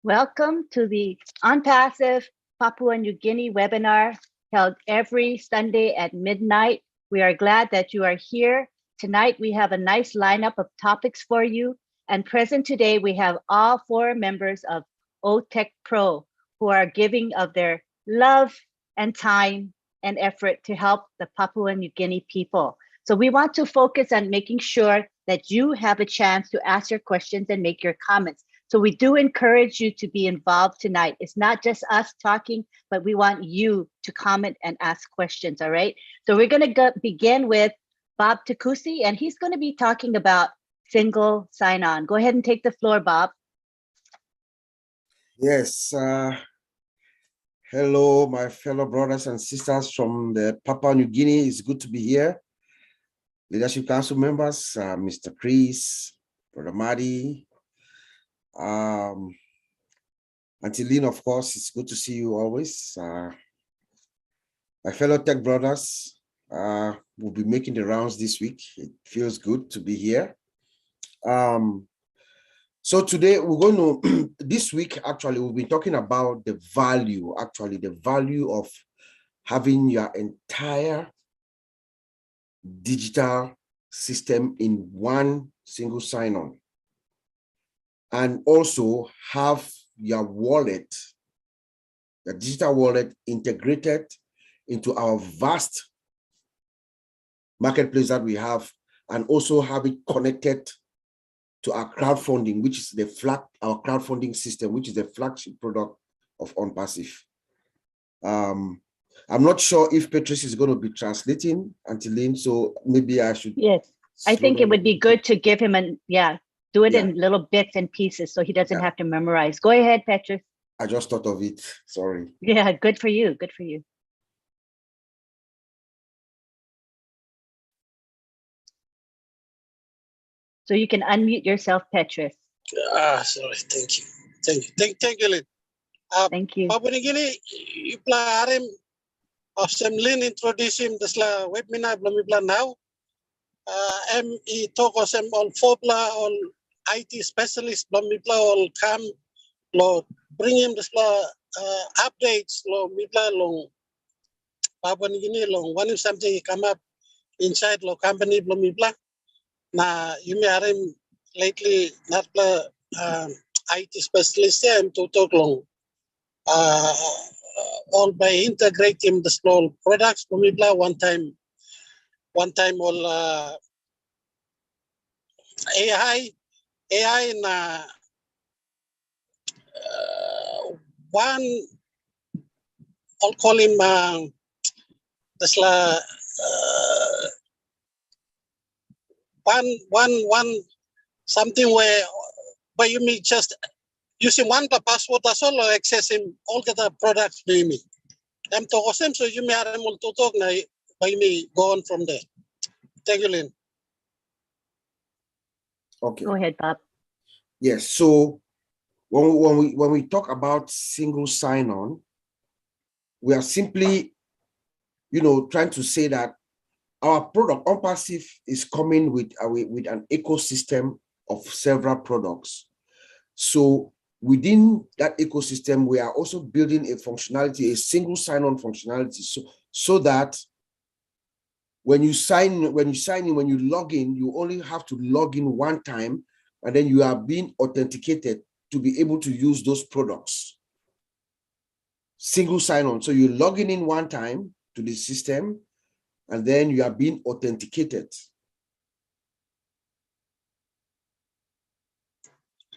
Welcome to the ONPASSIVE Papua New Guinea webinar held every Sunday at midnight. We are glad that you are here. Tonight, we have a nice lineup of topics for you. And present today, we have all 4 members of OTech Pro who are giving of their love and time and effort to help the Papua New Guinea people. So we want to focus on making sure that you have a chance to ask your questions and make your comments. So we do encourage you to be involved tonight. It's not just us talking, but we want you to comment and ask questions, all right? So we're gonna begin with Bob Takusi, and he's gonna be talking about single sign-on. Go ahead and take the floor, Bob. Yes, hello, my fellow brothers and sisters from the Papua New Guinea. It's good to be here. Leadership Council members, Mr. Chris, Brother Madi, Auntie Lynn, of course, it's good to see you always. My fellow tech brothers will be making the rounds this week. It feels good to be here. So today we're going to, this week, actually, we'll be talking about the value of having your entire digital system in one single sign-on, and also have your wallet, the digital wallet, integrated into our vast marketplace that we have, and also have it connected to our crowdfunding, which is our crowdfunding system, which is the flagship product of ONPASSIVE. I'm not sure if Patrice is going to be translating until then, so maybe I should. Yes, I think it would be good to give him do it in little bits and pieces so he doesn't have to memorize. Go ahead, Patrice. I just thought of it, sorry. Yeah, good for you, good for you. So you can unmute yourself, Petrus. Sorry, thank you. Thank you, Lynn. Thank you. Papua New Guinea, you plan of some Lynn introduce him this webinar belum now. Talk of some all Fobla, all IT specialists belum all come, lo bring him this updates, lo mipla long Papua New Guinea long when something come up inside lo company belum na you may have him lately not IT specialist and to talk long all by integrating the small products from one time all AI na one I'll call him this one something where you may just using one password as well or accessing all the products by me. I'm talking so you may have to talk now by me go on from there. Thank you, Lynn. Okay. Go ahead, Bob. Yes, so when we talk about single sign-on, we are simply, trying to say that our product, ONPASSIVE, is coming with an ecosystem of several products. So within that ecosystem, we are also building a functionality, a single sign-on functionality, so that when you log in, you only have to log in one time, and then you are being authenticated to be able to use those products. Single sign-on. So you're logging in one time to the system, and then you are being authenticated.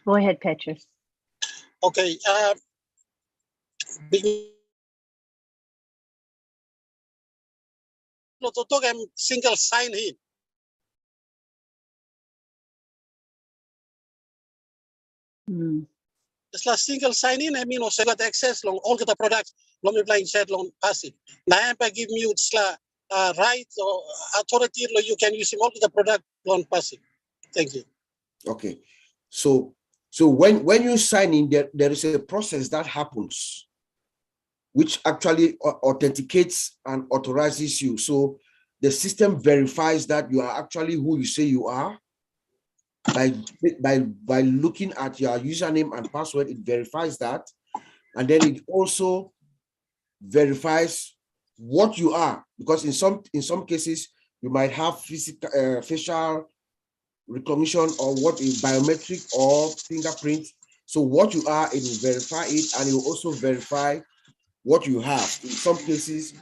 Go ahead, Petrus. Okay. Single sign in. It's like single sign in. I mean, also got access long all the products. Long me playing chat long passive. Now I give you right or authority. You can use all the product long passive. Thank you. Okay, so when you sign in, there is a process that happens, which actually authenticates and authorizes you. So the system verifies that you are actually who you say you are, by looking at your username and password, it verifies that, and then it also verifies what you are, because in some cases you might have physical facial recognition or what is biometric or fingerprint. So what you are, it will verify it, and it will also verify what you have. In some cases,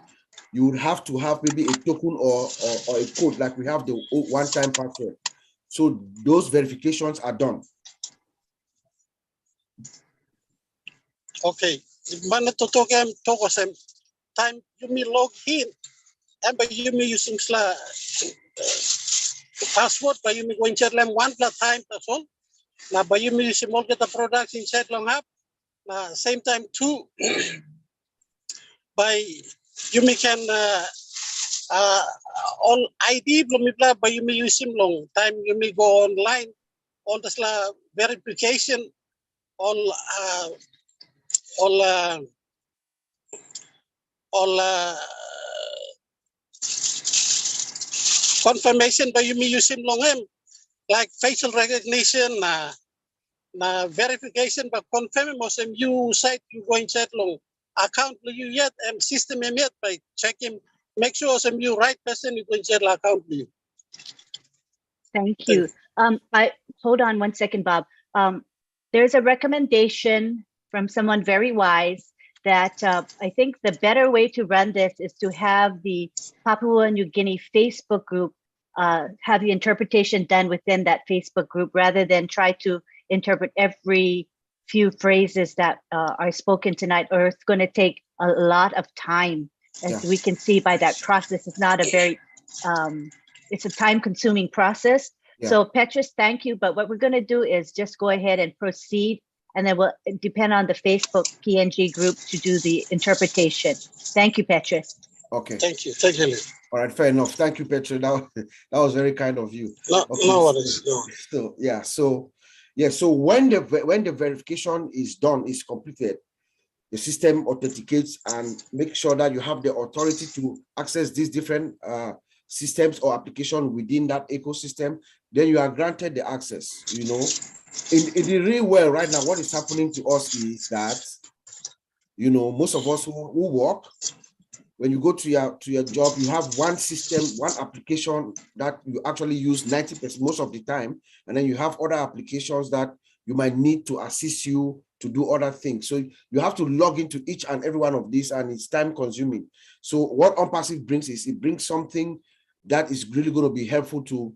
you would have to have maybe a token or a code, like we have the one-time password. So those verifications are done. Okay. Mana to sem time you may log in and by you may using password by you may go inside them one time that's all. Now by you may use all get the products inside long app. Now same time too by you may can all ID by you may use him long time you may go online all the verification all confirmation by you may use him long him like facial recognition verification but confirming most of you site you go inside long account you yet and system yet by checking make sure some you right person you go inside account you. Thank you. I hold on one second, Bob. There's a recommendation from someone very wise that I think the better way to run this is to have the Papua New Guinea Facebook group have the interpretation done within that Facebook group rather than try to interpret every few phrases that are spoken tonight, or it's going to take a lot of time. As we can see by that process, it's not a very, it's a time-consuming process. Yeah. So Petrus, thank you. But what we're going to do is just go ahead and proceed, and then we'll depend on the Facebook PNG group to do the interpretation. Thank you, Petrus. Okay. Thank you. Thank you. All right, fair enough. Thank you, Petra. That was very kind of you. No, okay, no worries. So when the verification is done, is completed, the system authenticates and make sure that you have the authority to access these different systems or application within that ecosystem. Then you are granted the access. You know, in the real world right now, what is happening to us is that, you know, most of us who work, when you go to your job, you have one system, one application that you actually use 90% most of the time, and then you have other applications that you might need to assist you to do other things. So you have to log into each and every one of these, and it's time consuming. So what ONPASSIVE brings is it brings something that is really going to be helpful to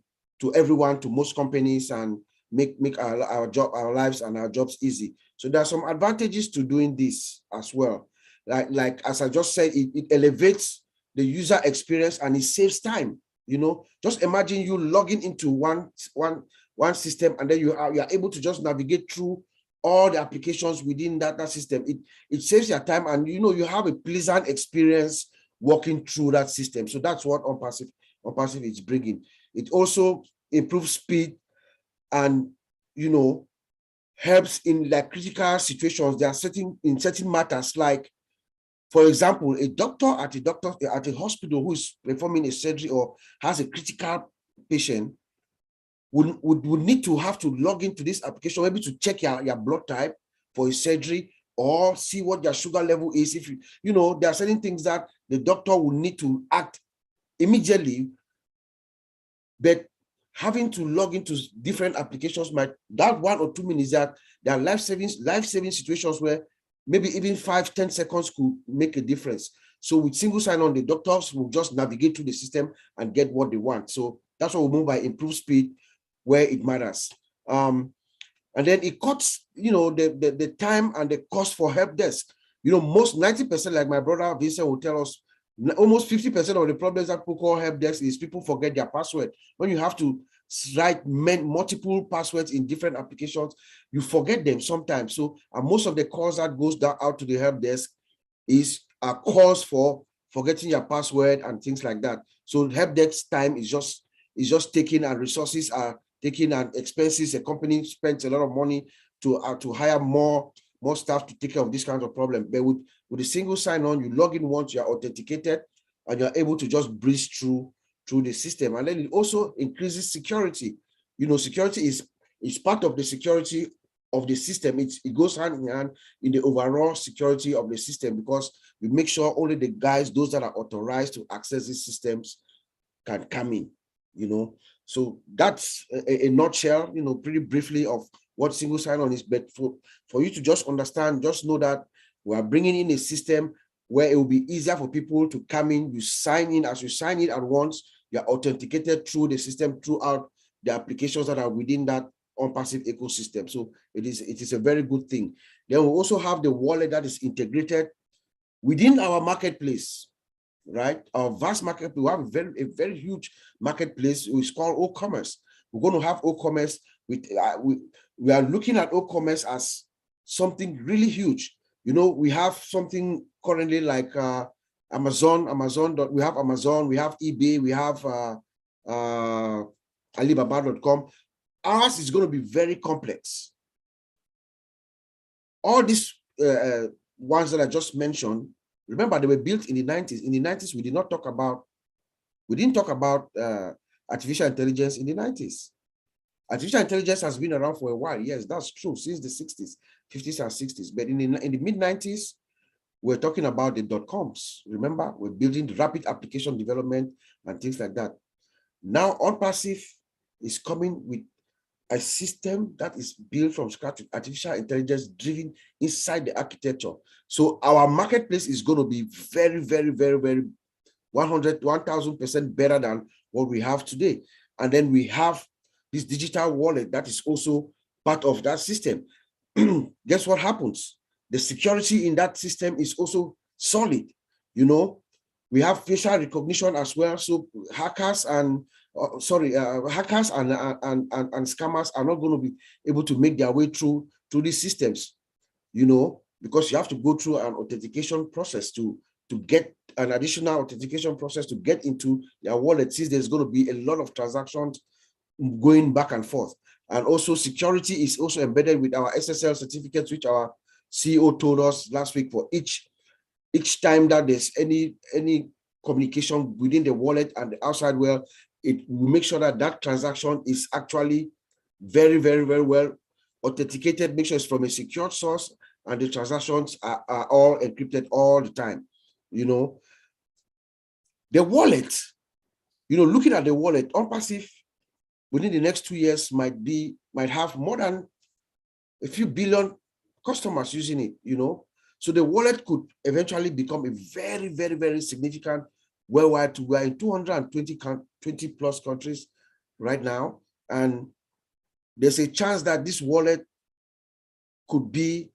everyone, to most companies, and make our lives and our jobs easy. So there are some advantages to doing this as well. Like as I just said, it elevates the user experience and it saves time. You know, just imagine you logging into one system, and then you are able to just navigate through all the applications within that system. It saves your time, and you know, you have a pleasant experience walking through that system. So that's what ONPASSIVE is bringing. It also improves speed, and you know, helps in like critical situations. There are certain matters, like, for example, a doctor at a hospital who is performing a surgery or has a critical patient would need to have to log into this application, maybe to check your blood type for a surgery, or see what your sugar level is. If you know, there are certain things that the doctor will need to act immediately, but having to log into different applications might, that 1 or 2 minutes, that there are life-saving situations where maybe even 5-10 seconds could make a difference. So with single sign-on, the doctors will just navigate through the system and get what they want. So that's what we mean by improved speed where it matters. And then it cuts, you know, the time and the cost for help desk. You know, most 90%, like my brother Vincent will tell us, almost 50% of the problems that people call help desk is people forget their password. When you have to write multiple passwords in different applications, you forget them sometimes. So most of the calls that goes out to the help desk is a calls for forgetting your password and things like that. So help desk time is just taken, and resources are taken, and expenses. A company spends a lot of money to hire more staff to take care of this kind of problem. But with a single sign-on, you log in once, you are authenticated, and you're able to just breeze through the system. And then it also increases security. You know, security is It's part of the security of the system. It goes hand in hand in the overall security of the system, because we make sure only the guys, those that are authorized to access these systems, can come in, you know. So that's a nutshell, you know, pretty briefly of what single sign-on is. But for you to just understand, just know that we are bringing in a system where it will be easier for people to come in. You sign in. As you sign in at once, you are authenticated through the system, throughout the applications that are within that ONPASSIVE ecosystem. So it is a very good thing. Then we also have the wallet that is integrated within our marketplace, right? Our vast market. We have a very huge marketplace. It's called O-commerce. We're going to have O-commerce. We are looking at O-commerce as something really huge. You know, we have something currently like Amazon. We have Amazon. We have eBay. We have Alibaba.com. Ours is going to be very complex. All these ones that I just mentioned, remember, they were built in the 90s. In the 90s, we didn't talk about artificial intelligence in the 90s. Artificial intelligence has been around for a while. Yes, that's true, since the 60s, 50s and 60s. But in the mid-90s, we're talking about the .coms. Remember, we're building the rapid application development and things like that. Now, ONPASSIVE is coming with a system that is built from scratch with artificial intelligence driven inside the architecture. So our marketplace is going to be very, very, very, very 1,000% better than what we have today. And then we have this digital wallet that is also part of that system. Guess what happens? The security in that system is also solid. You know, we have facial recognition as well. So hackers and hackers and scammers are not going to be able to make their way through these systems, you know, because you have to go through an authentication process to get an additional authentication process to get into your wallet, since there's going to be a lot of transactions going back and forth. And also security is also embedded with our SSL certificates, which our CEO told us last week. For each time that there's any communication within the wallet and the outside world, it will make sure that that transaction is actually very, very, very well authenticated, make sure it's from a secure source, and the transactions are all encrypted all the time. You know, the wallet, you know, looking at the wallet, ONPASSIVE within the next 2 years might have more than a few billion customers using it, you know. So the wallet could eventually become a very, very, very significant worldwide. We're in 220 plus countries right now. And there's a chance that this wallet could be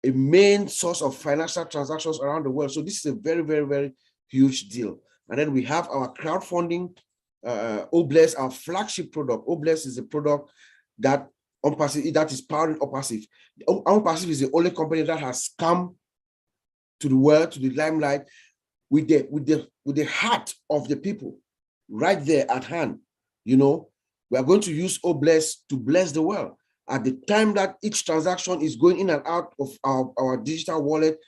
a main source of financial transactions around the world. So this is a very, very, very huge deal. And then we have our crowdfunding, OBLESS, our flagship product. OBLESS is a product that ONPASSIVE, that is powering ONPASSIVE. ONPASSIVE is the only company that has come to the world, to the limelight, with the heart of the people right there at hand. You know, we are going to use OBLESS to bless the world. At the time that each transaction is going in and out of our digital wallet,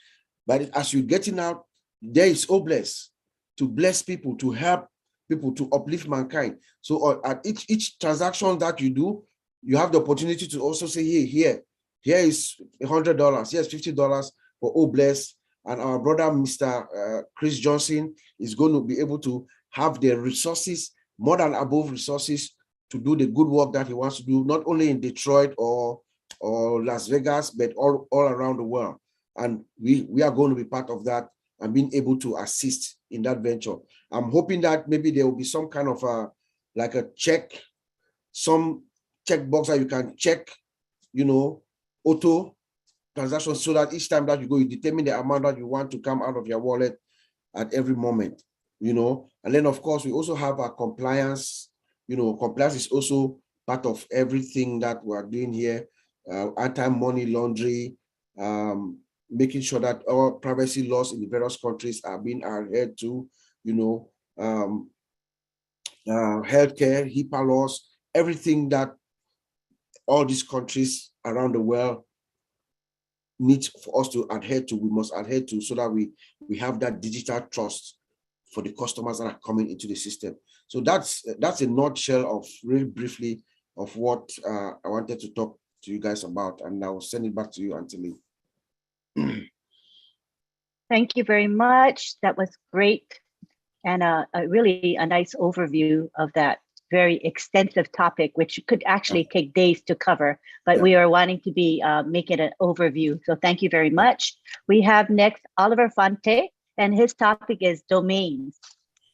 but as you're getting out, there is OBLESS to bless people, to help people, to uplift mankind. So at each transaction that you do, you have the opportunity to also say, hey, here is $100, here's $50 for OBLESS. And our brother, Mr. Chris Johnson, is going to be able to have the resources, more than above resources, to do the good work that he wants to do, not only in Detroit or Las Vegas, but all around the world. And we are going to be part of that and being able to assist in that venture. I'm hoping that maybe there will be some kind of like a some checkbox that you can check, you know, auto transactions, so that each time that you go, you determine the amount that you want to come out of your wallet at every moment, you know. And then, of course, we also have our compliance. You know, compliance is also part of everything that we're doing here. Anti-money laundering, making sure that our privacy laws in the various countries are being adhered to, you know, healthcare, HIPAA laws, everything that all these countries around the world need for us to adhere to, we must adhere to, so that we have that digital trust for the customers that are coming into the system. So that's a nutshell of, really briefly, of what I wanted to talk to you guys about, and I'll send it back to you, Anthony. Thank you very much. That was great. And really a nice overview of that very extensive topic, which could actually take days to cover, but we are wanting to be make it an overview. So thank you very much. We have next Oliver Fonte, and his topic is domains.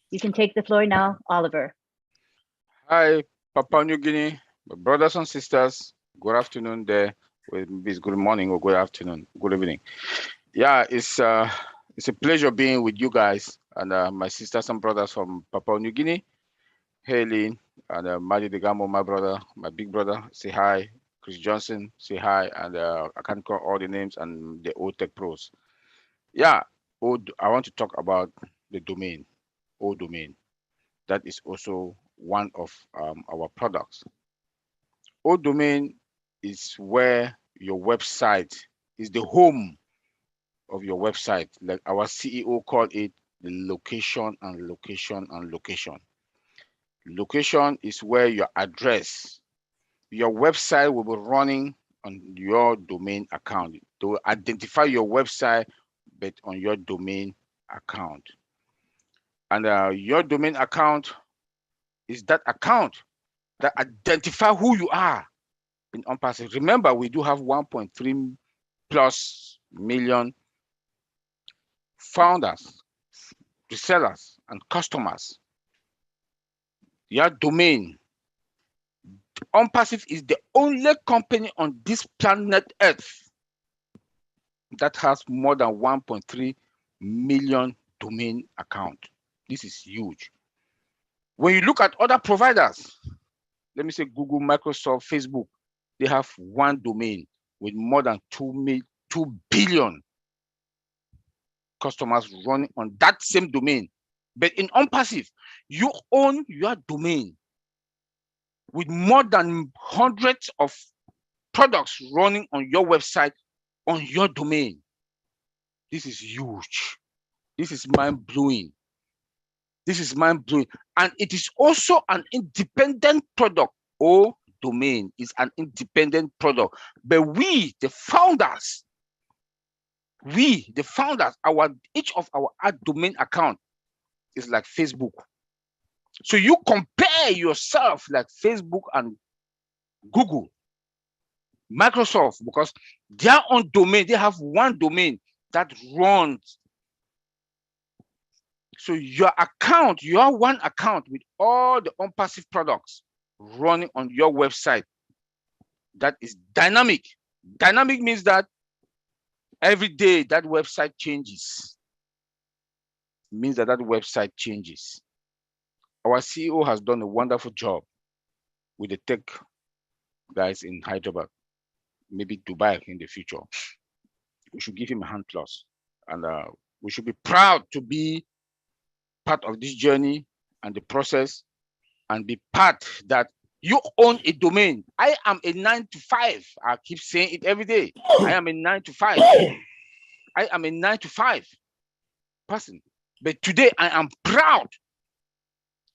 You can take the floor now, Oliver. Hi, Papua New Guinea, brothers and sisters. Good afternoon there. It's good morning or good afternoon, good evening. Yeah, it's a pleasure being with you guys and my sisters and brothers from Papua New Guinea. Hailing and Maji Degamo, my brother, my big brother, say hi. Chris Johnson, say hi. And I can't call all the names and the old tech pros. Yeah, I want to talk about the domain, domain. That is also one of our products. Domain is where your website is the home of your website. Like our CEO called it the location and location and location. Location is where your address, your website will be running on your domain account. To identify your website, but on your domain account. And your domain account is that account that identify who you are in ONPASSIVE. Remember, we do have 1.3 plus million founders, resellers, and customers. Your domain. ONPASSIVE is the only company on this planet Earth that has more than 1.3 million domain account. This is huge. When you look at other providers, let me say Google, Microsoft, Facebook, they have one domain with more than 2 billion customers running on that same domain. But in ONPASSIVE, you own your domain with more than hundreds of products running on your website on your domain. This is huge. This is mind-blowing. This is mind-blowing. And it is also an independent product. Domain is an independent product. But we, the founders, each of our domain account is like Facebook. So you compare yourself like Facebook and Google, Microsoft, because their own domain, they have one domain that runs. So your account, your one account with all the ONPASSIVE products running on your website, that is dynamic. Dynamic means that every day that website changes. It means that that website changes. Our CEO has done a wonderful job with the tech guys in Hyderabad, maybe Dubai in the future. We should give him a hand plus. And we should be proud to be part of this journey and the process, and be part that you own a domain. I am a 9 to 5. I keep saying it every day. I am a 9 to 5. I am a 9 to 5 person. But today I am proud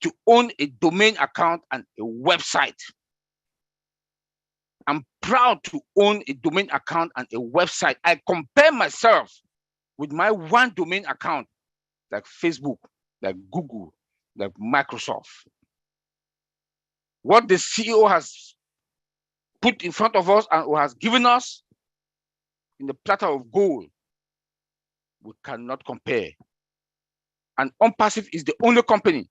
to own a domain account and a website. I'm proud to own a domain account and a website. I compare myself with my one domain account, like Facebook, like Google, like Microsoft. What the CEO has put in front of us and who has given us in the platter of gold, we cannot compare. And ONPASSIVE is the only company,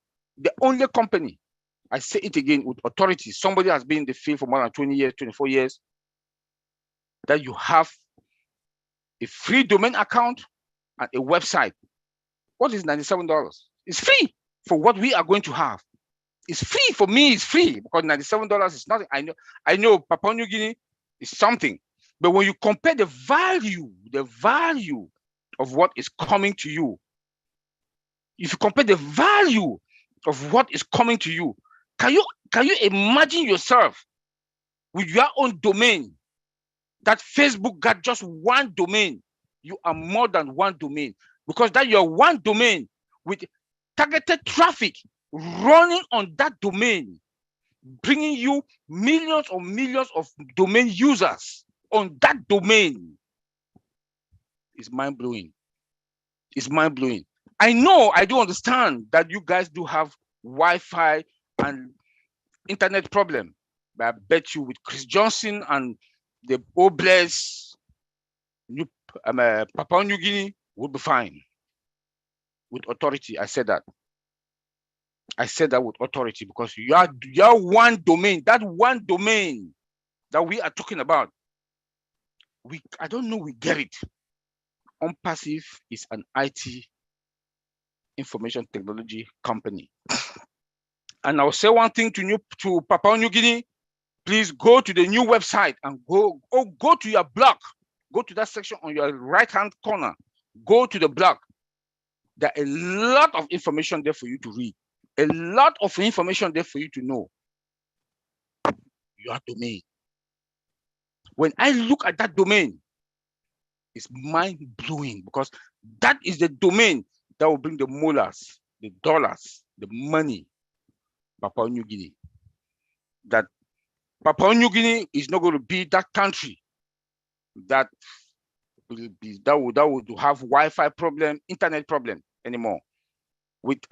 I say it again with authority, somebody has been in the field for more than 20 years, 24 years, that you have a free domain account and a website. What is $97? It's free for what we are going to have. It's free for me, it's free because $97 is nothing. I know Papua New Guinea is something, but when you compare the value of what is coming to you, if you compare the value of what is coming to you, can you imagine yourself with your own domain? That Facebook got just one domain. You are more than one domain, because that your one domain with targeted traffic running on that domain, bringing you millions of domain users on that domain is mind-blowing. It's mind-blowing. I know, I do understand that you guys do have Wi-Fi and internet problem, but I bet you with Chris Johnson and the Obless, Papua New Guinea will be fine with authority. I said that. I said that with authority because you are one domain, that one domain that we are talking about. I don't know, we get it. ONPASSIVE is an IT information technology company. And I'll say one thing to Papua New Guinea, please go to the new website and go to your blog. Go to that section on your right-hand corner. Go to the blog. There are a lot of information there for you to read. A lot of information there for you to know your domain. When I look at that domain, it's mind-blowing because that is the domain that will bring the molars, the dollars, the money, Papua New Guinea. That Papua New Guinea is not going to be that country that would have Wi-Fi problem, internet problem anymore.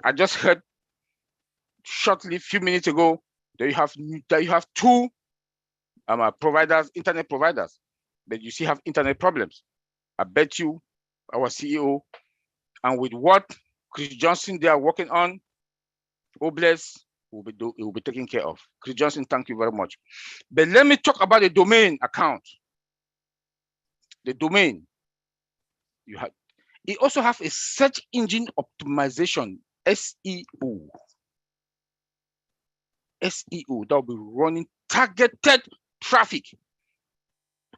I just heard shortly a few minutes ago that you have two providers, internet providers, but you still have internet problems. I bet you our CEO, and with what Chris Johnson they are working on, Obless will be taken care of. Chris Johnson, thank you very much. But let me talk about the domain account. The domain you have. It also have a search engine optimization, SEO. SEO that will be running targeted traffic.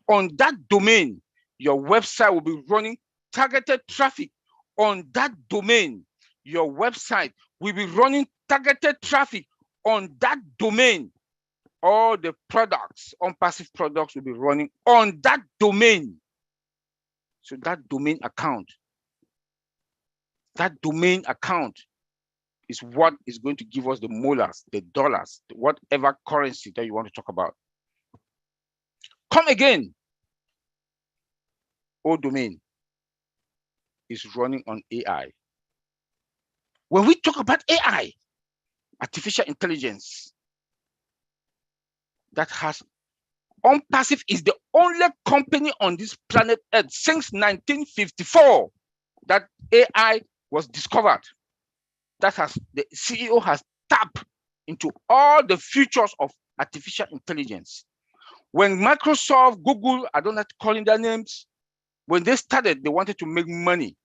On that domain, your website will be running targeted traffic. On that domain, your website will be running targeted traffic. On that domain, all the products, ONPASSIVE products will be running on that domain. So that domain account is what is going to give us the molars, the dollars, whatever currency that you want to talk about. Come again. All domain is running on AI. When we talk about AI, artificial intelligence, that has ONPASSIVE is the only company on this planet Earth since 1954 that AI was discovered. That the CEO has tapped into all the features of artificial intelligence. When Microsoft, Google, I don't like to call in their names, when they started, they wanted to make money,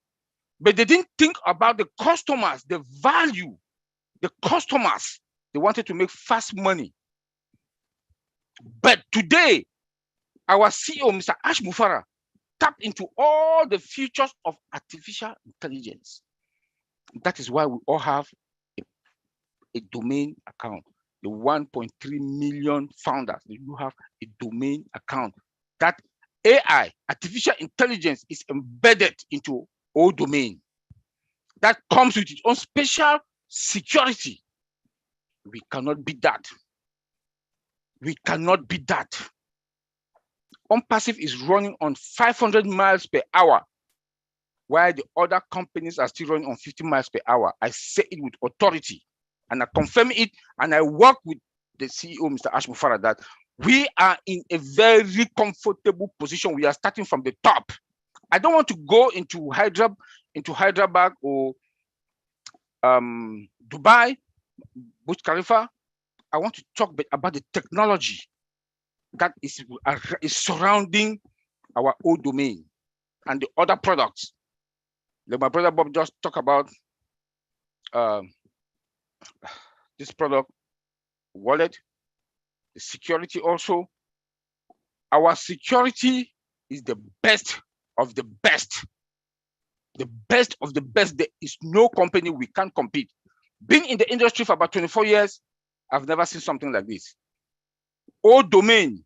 but they didn't think about the customers, the value, the customers. They wanted to make fast money. But today, our CEO, Mr. Ash Mufara, tapped into all the features of artificial intelligence. That is why we all have a domain account. The 1.3 million founders, you have a domain account. That AI, artificial intelligence, is embedded into all domain. That comes with its own special security. We cannot beat that. We cannot beat that. ONPASSIVE is running on 500 miles per hour, while the other companies are still running on 50 miles per hour. I say it with authority, and I confirm it, and I work with the CEO, Mr. Ash Mufara, that we are in a very comfortable position. We are starting from the top. I don't want to go into Hyderabad or Dubai, Burj Khalifa. I want to talk about the technology that is surrounding our old domain and the other products. Like my brother Bob just talked about this product, wallet, the security also. Our security is the best of the best. The best of the best. There is no company we can't compete. Being in the industry for about 24 years, I've never seen something like this. All domain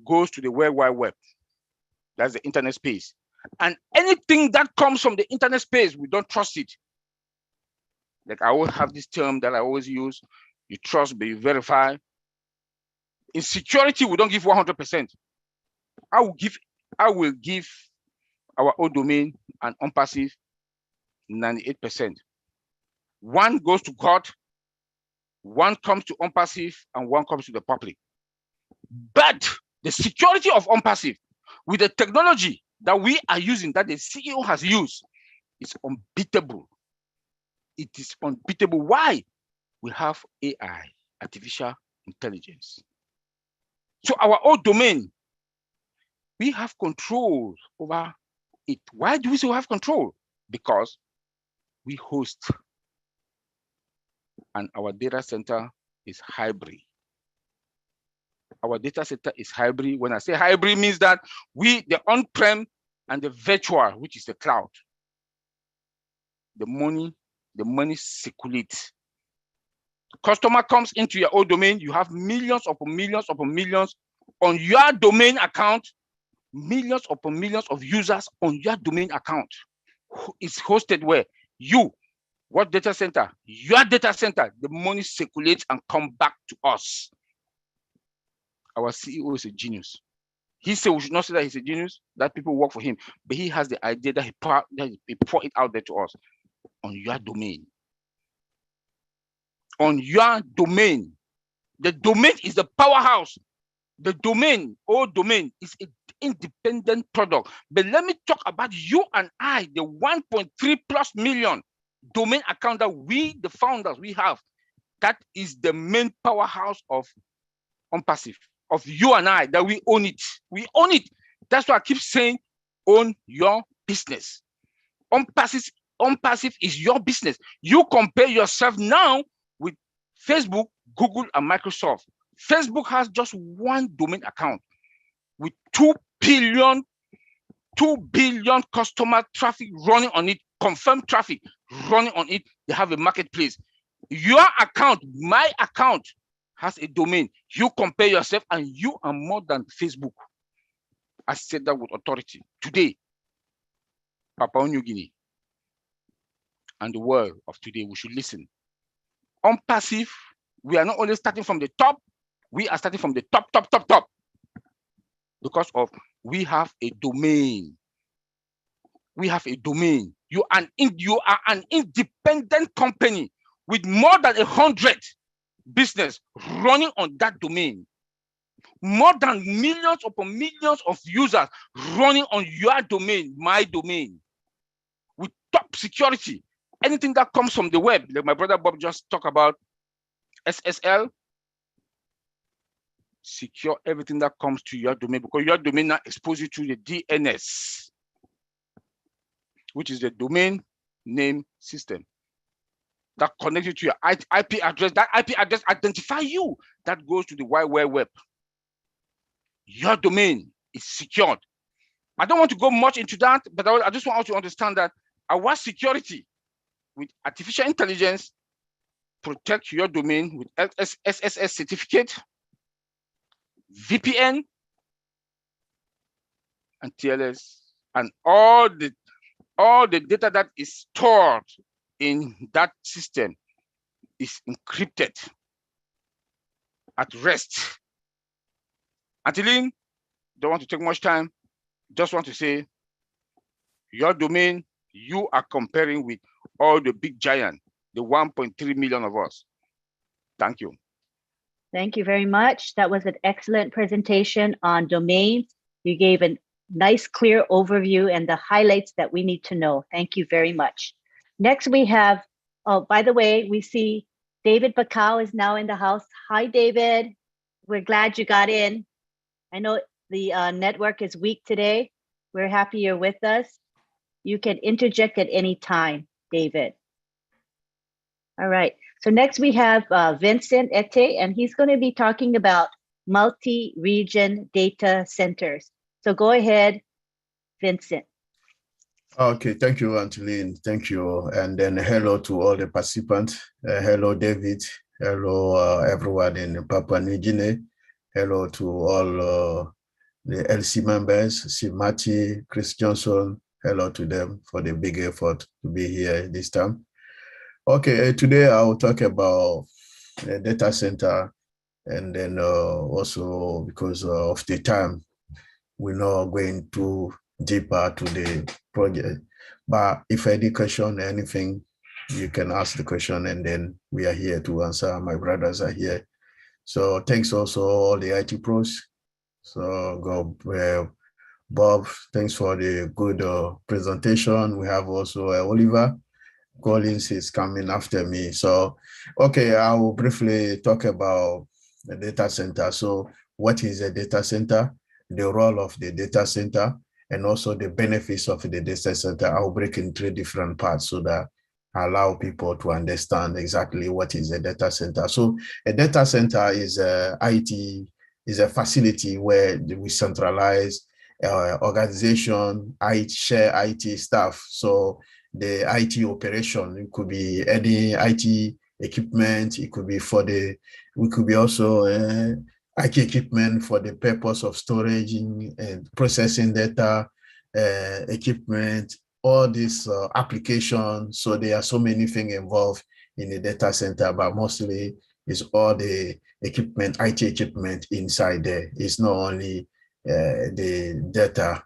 goes to the World Wide Web. That's the internet space. And anything that comes from the internet space, we don't trust it. Like I always have this term that I always use. You trust, but you verify. In security, we don't give 100%. I will give our own domain and ONPASSIVE 98%. One goes to God, one comes to ONPASSIVE, and one comes to the public. But the security of ONPASSIVE with the technology that we are using, that the CEO has used, is unbeatable. It is unbeatable. Why? We have AI, artificial intelligence. So our own domain, we have control over it. Why do we still have control? Because we host, and our data center is hybrid. Our data center is hybrid. When I say hybrid, means that the on-prem and the virtual, which is the cloud, the money circulates. Customer comes into your own domain, you have millions upon millions upon millions on your domain account, millions upon millions of users on your domain account. It's hosted where? You. What data center? Your data center. The money circulates and come back to us. Our CEO is a genius. He said we should not say that he's a genius, that people work for him, but he has the idea that he pour it out there to us on your domain. On your domain. The domain is the powerhouse. The domain, all domain, is an independent product. But let me talk about you and I, the 1.3 plus million domain account that we, the founders, we have. That is the main powerhouse of ONPASSIVE, of you and I, that we own it. We own it. That's why I keep saying, own your business. ONPASSIVE is your business. You compare yourself now with Facebook, Google, and Microsoft. Facebook has just one domain account with 2 billion customer traffic running on it, confirmed traffic running on it. They have a marketplace. Your account, my account, has a domain. You compare yourself and you are more than Facebook. I said that with authority. Today, Papua New Guinea and the world of today, we should listen. ONPASSIVE, we are not only starting from the top, we are starting from the top. Because of we have a domain. We have a domain. You are an independent company with more than 100 business running on that domain. More than millions upon millions of users running on your domain, my domain, with top security. Anything that comes from the web, like my brother Bob just talked about, SSL, secure everything that comes to your domain, because your domain now exposes you to the DNS, which is the domain name system that connects you to your IP address. That IP address identifies you. That goes to the Wide Web. Your domain is secured. I don't want to go much into that, but I just want you to understand that our security with artificial intelligence protect your domain with SSL certificate, VPN, and TLS, and all the data that is stored in that system is encrypted at rest. Antilene, don't want to take much time, just want to say, your domain, you are comparing with all the big giants, the 1.3 million of us. Thank you. Thank you very much. That was an excellent presentation on domains. You gave a nice, clear overview and the highlights that we need to know. Thank you very much. Next, we have, oh, by the way, we see David Bacau is now in the house. Hi, David. We're glad you got in. I know the network is weak today. We're happy you're with us. You can interject at any time, David. All right. So next we have Vincent Ete, and he's going to be talking about multi-region data centers. So go ahead, Vincent. Okay, thank you, Antilene. Thank you. And then hello to all the participants. Hello, David. Hello, everyone in Papua New Guinea. Hello to all the LC members, Steve Marty, Chris Johnson. Hello to them for the big effort to be here this time. Okay, today I will talk about data center. And then also because of the time, we're not going too deeper to the project. But if any question, anything, you can ask the question, and then we are here to answer. My brothers are here. So thanks also all the IT pros. So Bob, thanks for the good presentation. We have also Oliver Collins is coming after me. So, okay, I will briefly talk about the data center. So what is a data center? The role of the data center, and also the benefits of the data center. I'll break in 3 different parts so that I allow people to understand exactly what is a data center. So a data center is a facility where we centralize organization, share IT stuff. So the IT operation, it could be any IT equipment, it could be we could be also IT equipment for the purpose of storage and processing data, equipment, all these applications. So there are so many things involved in the data center, but mostly it's all the equipment, IT equipment inside there. It's not only the data,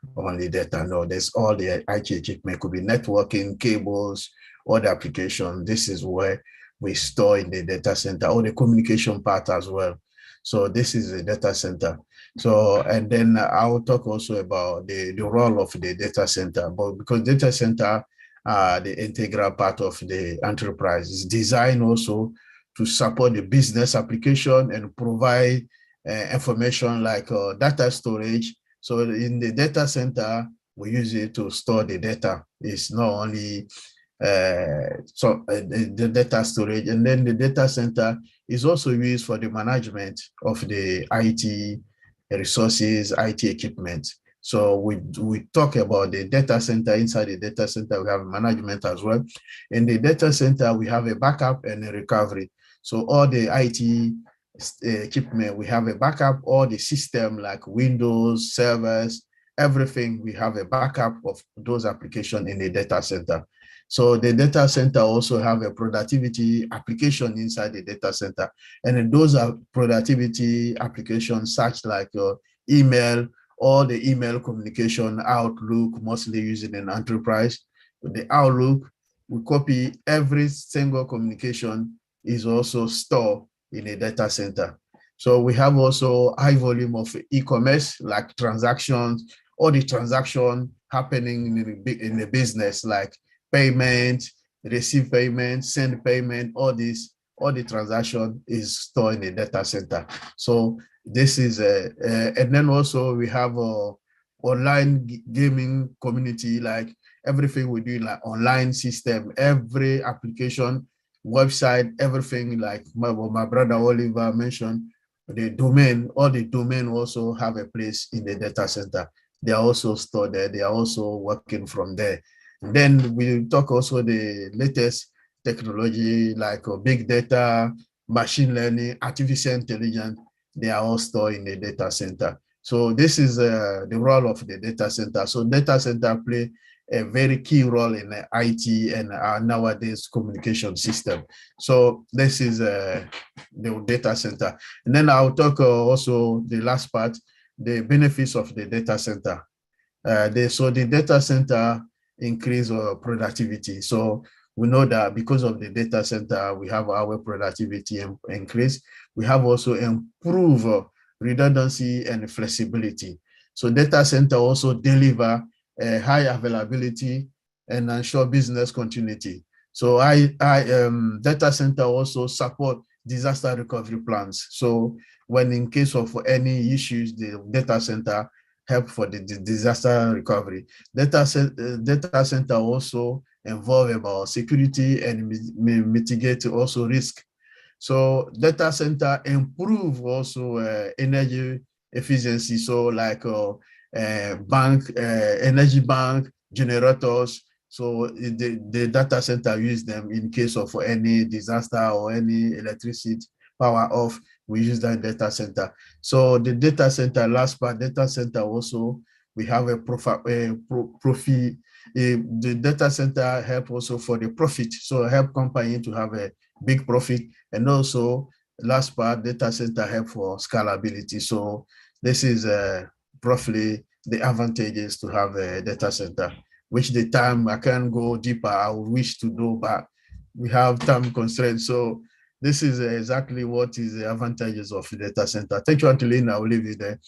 no, there's all the IT equipment, could be networking, cables, all the application. This is where we store in the data center, all the communication part as well. So this is the data center. So, and then I will talk also about the role of the data center, but because data center the integral part of the enterprise is designed also to support the business application and provide information like data storage. So in the data center, we use it to store the data. It's not only the data storage, and then the data center is also used for the management of the IT resources, IT equipment. So we talk about the data center. Inside the data center, we have management as well. In the data center, we have a backup and a recovery. So all the IT equipment, we have a backup, all the system like Windows, servers, everything, we have a backup of those applications in the data center. So the data center also have a productivity application inside the data center. And those are productivity applications such like email, all the email communication, Outlook, mostly using an enterprise. With the Outlook, we copy every single communication is also stored in a data center. So we have also high volume of e-commerce, like transactions, all the transaction happening in the business, like payment, receive payment, send payment, all the transaction is stored in a data center. So this is and then also we have a online gaming community, like everything we do, like online system, every application, website, everything, like my brother Oliver mentioned, the domain, all the domain also have a place in the data center. They are also stored there. They are also working from there. And then we talk also the latest technology like big data, machine learning, artificial intelligence. They are all stored in the data center. So this is the role of the data center. So data center play a very key role in the IT and nowadays communication system. So this is the data center. And then I'll talk also the last part, the benefits of the data center. So the data center increase productivity. So we know that because of the data center, we have our productivity increase. We have also improve redundancy and flexibility. So data center also deliver high availability and ensure business continuity. So data center also support disaster recovery plans. So when in case of any issues, the data center help for the disaster recovery. Data center also involve about security and mitigate also risk. So data center improve also energy efficiency. So like energy bank, generators. So the data center use them in case of any disaster or any electricity power off. We use that data center. So the data center, last part, data center also, we have a profit. The data center help also for the profit. So help company to have a big profit, and also last part, data center help for scalability. So this is roughly the advantages to have a data center, which the time I can go deeper, I would wish to do, but we have time constraints. So this is exactly what is the advantages of the data center. Thank you, Angelina. I will leave it there.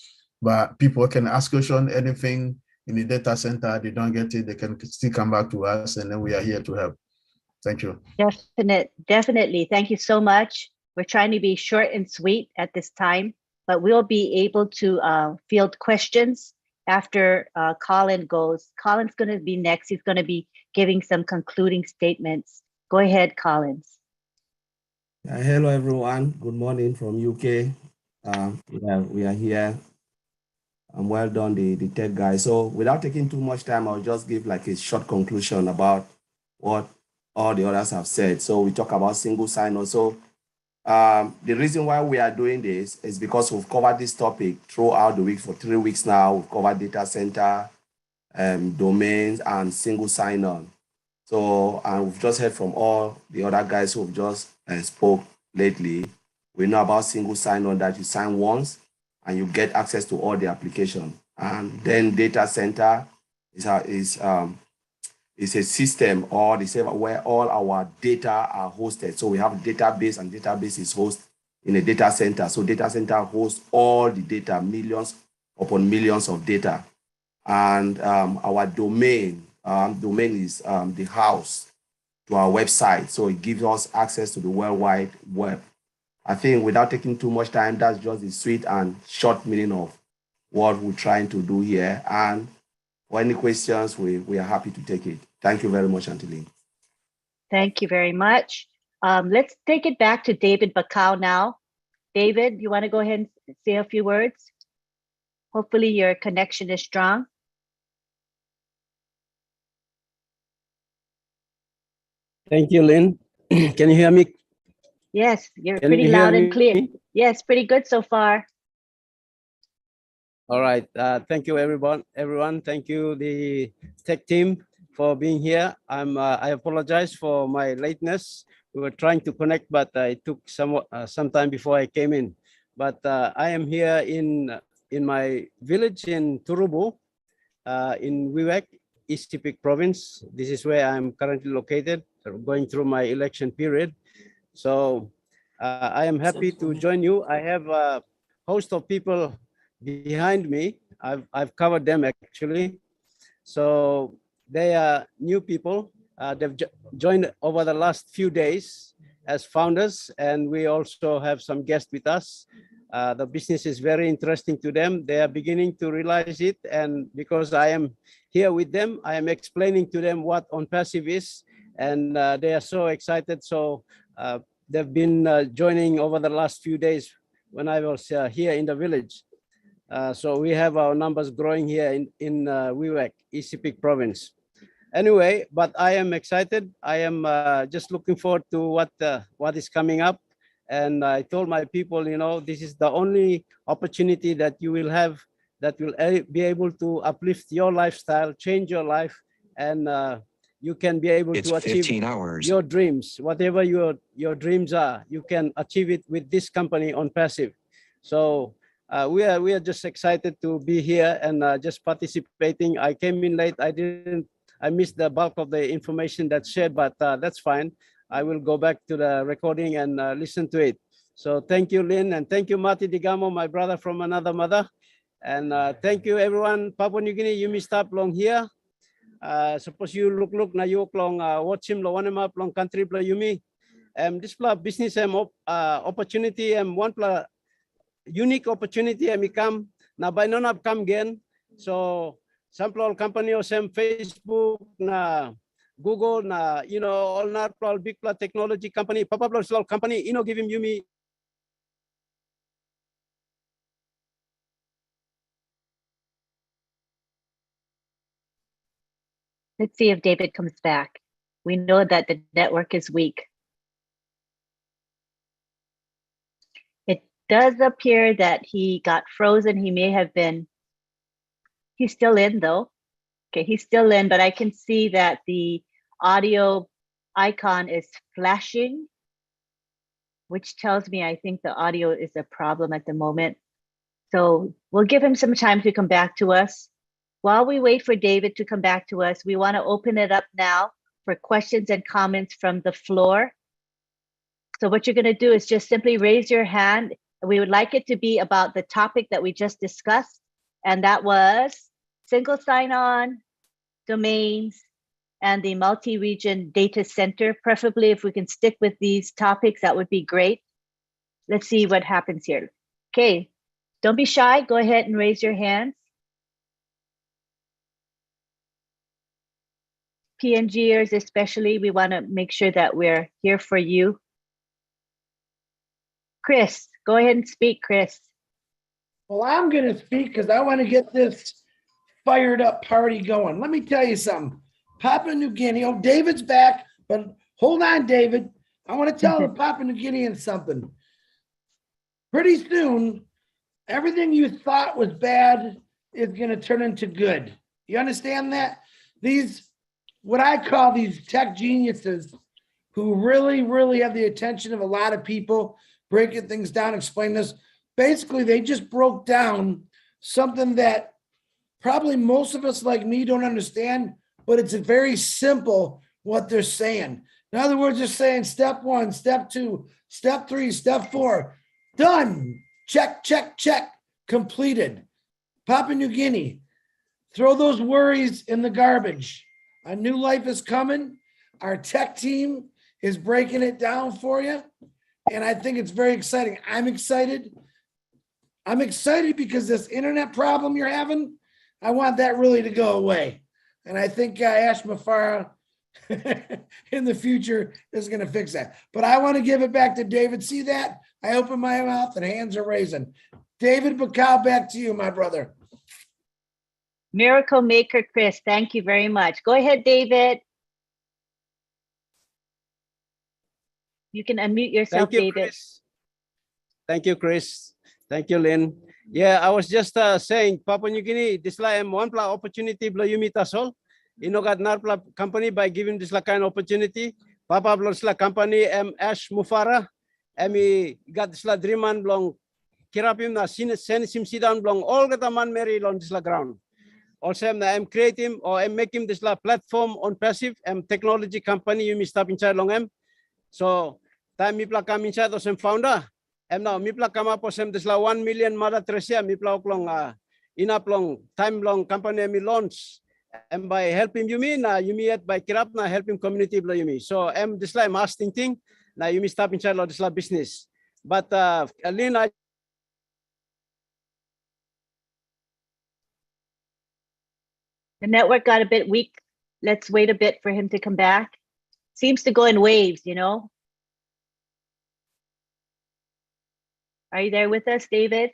But people can ask question, anything in the data center, they don't get it, they can still come back to us, and then we are here to help. Thank you. Definitely. Thank you so much. We're trying to be short and sweet at this time, but we'll be able to field questions after Colin goes. Colin's going to be next. He's going to be giving some concluding statements. Go ahead, Collins. Hello, everyone. Good morning from UK. We are here. And well done, the tech guy. So without taking too much time, I'll just give like a short conclusion about what all the others have said. So we talk about single sign-on. So the reason why we are doing this is because we've covered this topic throughout the week for 3 weeks now. We've covered data center, domains, and single sign-on. So, and we've just heard from all the other guys who have just spoke lately. We know about single sign-on, that you sign once and you get access to all the application. And then data center is a system or the server where all our data are hosted. So we have a database, and database is hosted in a data center. So data center hosts all the data, millions upon millions of data. And our domain is the house to our website. So it gives us access to the World Wide Web. I think without taking too much time, that's just the sweet and short meaning of what we're trying to do here. And for any questions, we are happy to take it. Thank you very much, Angeline. Thank you very much. Let's take it back to David Bacau now. David, you want to go ahead and say a few words? Hopefully your connection is strong. Thank you, Lynn. Can you hear me? Yes, you're pretty loud and clear. Yes, pretty good so far. All right. Thank you, everyone. Thank you, the tech team, for being here. I apologize for my lateness. We were trying to connect, but it took some time before I came in. But I am here in my village in Turubu, in Wewak, East Sepik Province. This is where I'm currently located, going through my election period. So I am happy to join you. I have a host of people behind me. I've covered them actually. So they are new people. They've joined over the last few days as founders, and we also have some guests with us. The business is very interesting to them. They are beginning to realize it, and because I am here with them, I am explaining to them what ONPASSIVE is, and they are so excited. So they've been joining over the last few days when I was here in the village. So we have our numbers growing here in Wewak, East Sepik Province. Anyway, but I am excited. I am just looking forward to what is coming up. And I told my people, you know, this is the only opportunity that you will have that will be able to uplift your lifestyle, change your life, and you can be able to achieve your dreams. Whatever your dreams are, you can achieve it with this company ONPASSIVE. So we are just excited to be here and just participating. I came in late. I missed the bulk of the information that's shared, but that's fine. I will go back to the recording and listen to it. So thank you, Lynn, and thank you, Marty Digamo, my brother from another mother. And thank you, everyone. Papua New Guinea, you missed up long here. Suppose you look na you long watch him lo one up long country pla yumi. This pla business opportunity one pla unique opportunity come na by non up come again. So sample company or some Facebook na Google na all not big technology company papa small company give him yumi. Let's see if David comes back. We know that the network is weak. It does appear that he got frozen. He may have been, he's still in though. Okay, he's still in, but I can see that the audio icon is flashing. which tells me I think the audio is a problem at the moment. So we'll give him some time to come back to us. While we wait for David to come back to us, we want to open it up now for questions and comments from the floor. So what you're going to do is just simply raise your hand. We would like it to be about the topic that we just discussed, and that was single sign-on, domains, and the multi-region data center. Preferably, if we can stick with these topics, that would be great. Let's see what happens here. Okay, don't be shy. Go ahead and raise your hands. PNGers especially, we want to make sure that we're here for you. Chris, go ahead and speak, Chris. Well, I'm going to speak because I want to get this fired up party going. Let me tell you something. Papua New Guinea, oh, David's back, but hold on, David. I want to tell the Papua New Guineans something. Pretty soon, everything you thought was bad is going to turn into good. You understand that? These, what I call these tech geniuses who really have the attention of a lot of people, breaking things down, explain this. Basically, they just broke down something that probably most of us like me don't understand, but it's very simple what they're saying. In other words, they're saying step 1, step 2, step 3, step 4, done. Check, check, check, completed. Papua New Guinea, throw those worries in the garbage. A new life is coming. Our tech team is breaking it down for you. And I think it's very exciting. I'm excited. I'm excited because this internet problem you're having, I want that really to go away. And I think Ash Mafara in the future is going to fix that. But I want to give it back to David. See that? I open my mouth and hands are raising. David Bacall, back to you, my brother. Miracle Maker Chris, thank you very much. Go ahead, David. You can unmute yourself, Thank you, David. Chris. Thank you, Chris. Thank you, Lynn. Yeah, I was just saying, Papua New Guinea, this is one opportunity below you meet us all. You know, got another company by giving this kind of opportunity. Papa blows la company Ash Mufara. We got this dream man belong. Kirapim na send him sit down belong all the man Mary on this ground. Also, I'm creating or I'm making this platform on passive technology company. You may stop inside long So time me plak come inside os founder. Now me plak come up os this 1 million mother treasure me plak long enough long time long company me launch. And by helping you me na you me at by kirap na helping community below you me. So this masking thing na you me stop inside of this business. But Lynn, The network got a bit weak. Let's wait a bit for him to come back. Seems to go in waves, you know. Are you there with us, David?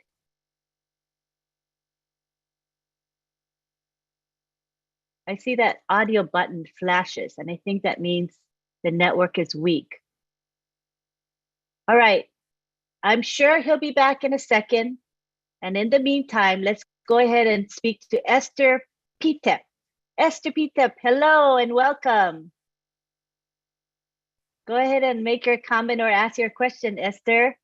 I see that audio button flashes, and I think that means the network is weak. All right. I'm sure he'll be back in a second. And in the meantime, let's go ahead and speak to Esther Pitep. Esther Pitep, hello and welcome. Go ahead and make your comment or ask your question, Esther.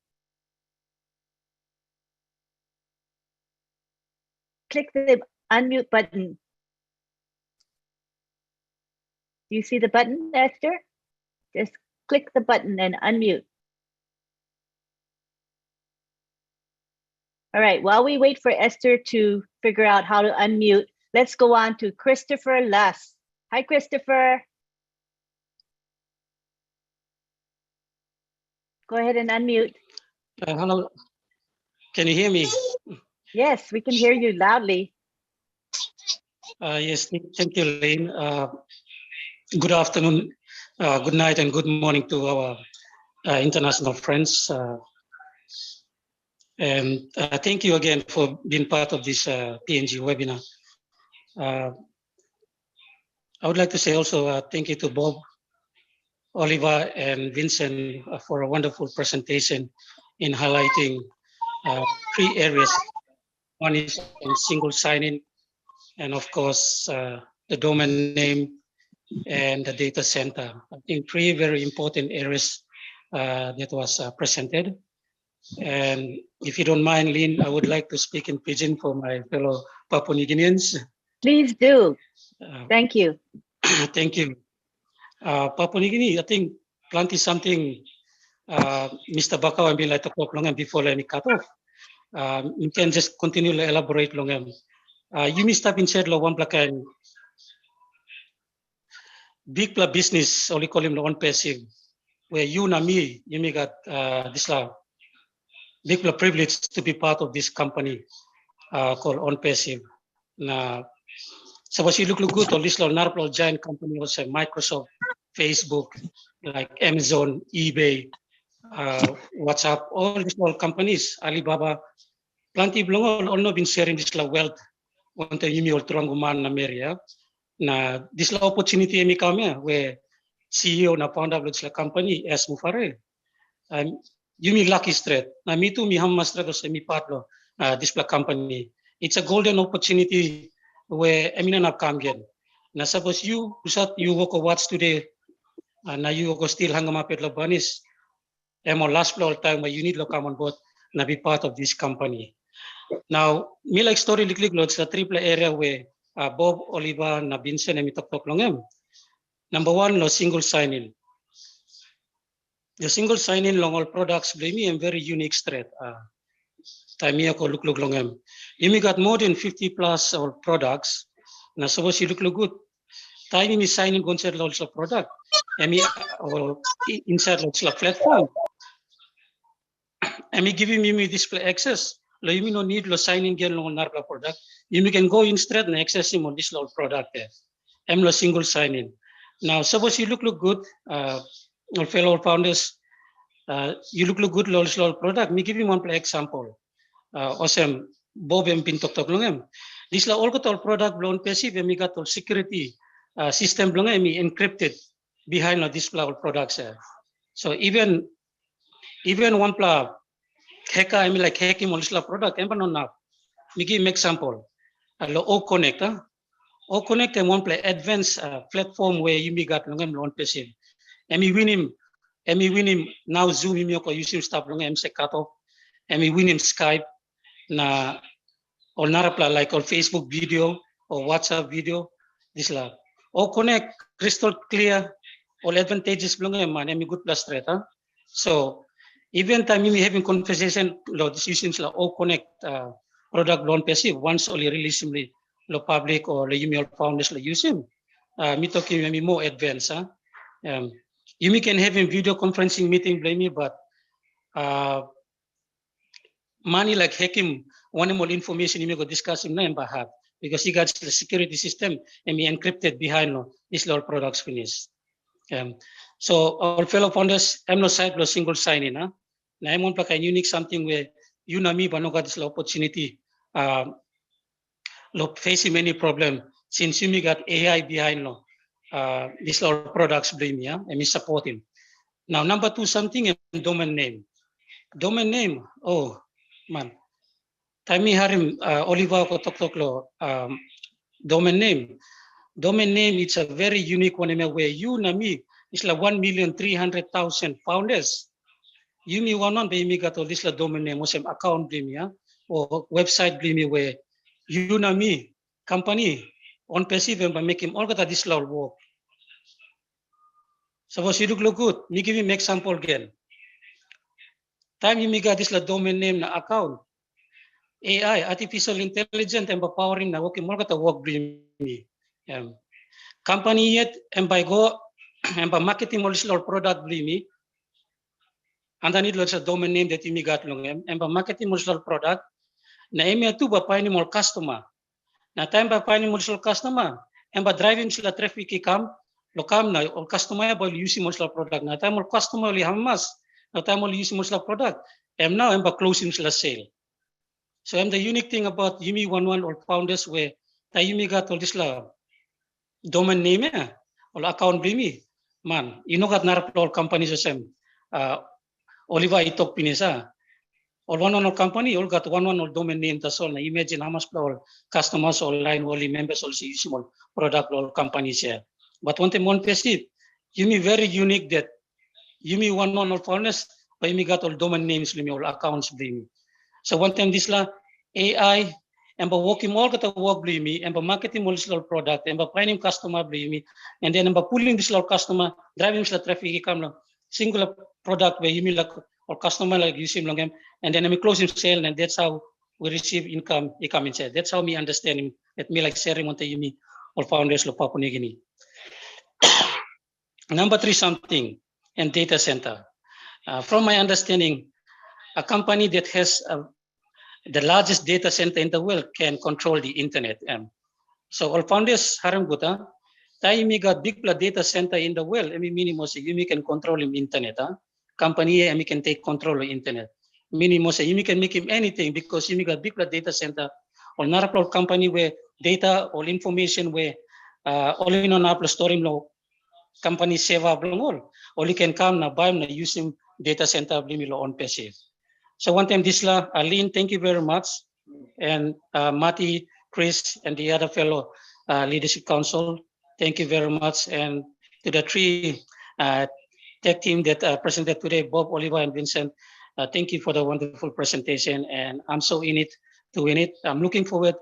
Click the unmute button. Do you see the button, Esther? Just click the button and unmute. All right, while we wait for Esther to figure out how to unmute, let's go on to Christopher Luss. Hi, Christopher. Go ahead and unmute. Hello, can you hear me? Yes, we can hear you loudly. Yes, thank you, Lynn. Good afternoon, good night, and good morning to our international friends. And thank you again for being part of this PNG webinar. I would like to say also thank you to Bob, Oliver, and Vincent for a wonderful presentation in highlighting 3 areas. One is single sign-in, and of course, the domain name and the data center. I think 3 very important areas that was presented. And if you don't mind, Lynn, I would like to speak in Pidgin for my fellow Papua New Guineans. Please do. Uh, Thank you. Thank you. Papua New Guinea, I think plenty something Mr. Bakau and like to talk long before let me cut off. You can just continue to elaborate long. You missed up in said lo one black and big business, only call him the ONPASSIVE, where you and me, you may got this big privilege to be part of this company called ONPASSIVE. Now, so what you look good on this little giant company was Microsoft, Facebook, like Amazon, eBay, WhatsApp, all these small companies, Alibaba, plenty of all not been sharing this wealth. One time you Tranguman America. Now, this opportunity may come here where CEO na founder of this company as Mufare. You mean lucky straight. Now, me too, me hamma straight or me partner this company. It's a golden opportunity where I mean not come again. Now, suppose you work or watch today, now you go still hang up at Labanis. And last floor time where you need to come on board and be part of this company. Now, me like story likely it's the triple area where Bob, Oliver, na Vincent, and me talk long. Number one, no single sign-in. The single sign-in long all products, blame me, and very unique straight. Time here look long. You got more than 50 plus all products. Now, suppose you look good. Time me sign-in concert also product. And me inside also platform. And me giving me display access. Lo you no need lo sign in again lo narla product. You can go in straight and access him on this little product there. I'm lo single sign in. Now suppose you look good, fellow founders, you look good lo little product. Me give you one example. Awesome. Bob and Pintok talk long. This lo all got all product blown passive and me got all security system long me encrypted behind lo display all products. So even one pla hacker, I mean like hacking on this product, and not now. Me give an example. O Connect, O Connect and one play advanced platform where you may got long passive. And me win him now Zoom him or use him stuff long say cut off. And me win him Skype na or narapla like or Facebook video or WhatsApp video. This la O Connect crystal clear, all advantages long man and me good plus straight. So even time we having conversation, this using O Connect product loan passive once only release him lo public or the email founders lo use him. Me talking maybe more advanced. You can have a video conferencing meeting, blame me, but money like hacking one more information you may go discuss him name behalf because he got the security system and be encrypted behind this little products finish. So our fellow founders, I'm no side no single sign in. Now I'm one like a unique something where you know me, but no got this opportunity. Facing many problem since you got AI behind these little products blame me, and me support him. Now number two something domain name. Domain name, oh man. Time me harim Oliver ko tok domain name. Domain name it's a very unique one where you na me it's like 1,300,000 founders. You me one on me got all this domain name was account blame or website blame where you na me company on passive and by making all got this law work. So what you look good, me give you example again. Time you me got this domain name na account. AI, artificial intelligence, and empowering na working more got work blame me. Company yet and by go and by marketing all this product blame me. And I need lots of domain name that you got long and by marketing all product. Na emi tu ba paini more customer. Na time ba paini more customer and by driving sila traffic ikam lo kam na all customer by using more product. Na time more customer li hamas. Na time more using more product. And now I'm by closing sila sale. So the unique thing about Yumi 11 or founders where Yumi got all this domain name or account blame man. You know got narapol companies the same. Oliver itok pinisa. Or one company all got one or domain name that's all. Imagine how much all customers online only members also use small product or companies here. But one thing one passive, Yumi very unique that Yumi one all founders, but Yumi got all domain names, Yumi all accounts, Yumi. So one time this la AI, and by working all the work, Yumi, and by marketing all this product, and by finding customer, Yumi, and then by pulling this customer, driving this traffic, come single product where Yumi like or customer like use him long, and then we close him sale, and that's how we receive income inside. That's how me understand him. That me like sharing what Yumi or founders of Papua New Guinea. Number 3 something, and data center. From my understanding, a company that has the largest data center in the world can control the internet. So all founders haram guta, tayo got big data center in the world. I mean, minimum you can control him internet. Company and we can take control of internet. Minimum you can make him anything because you got big data center or not a company where data or information where all in on Apple store him low. Company save up all. Or you can come now buy them using data center on passive. So one time this Aline, thank you very much. And Mati, Chris, and the other fellow leadership council, thank you very much. And to the 3 tech team that presented today, Bob, Oliver, and Vincent, thank you for the wonderful presentation. And I'm so in it to win it. I'm looking forward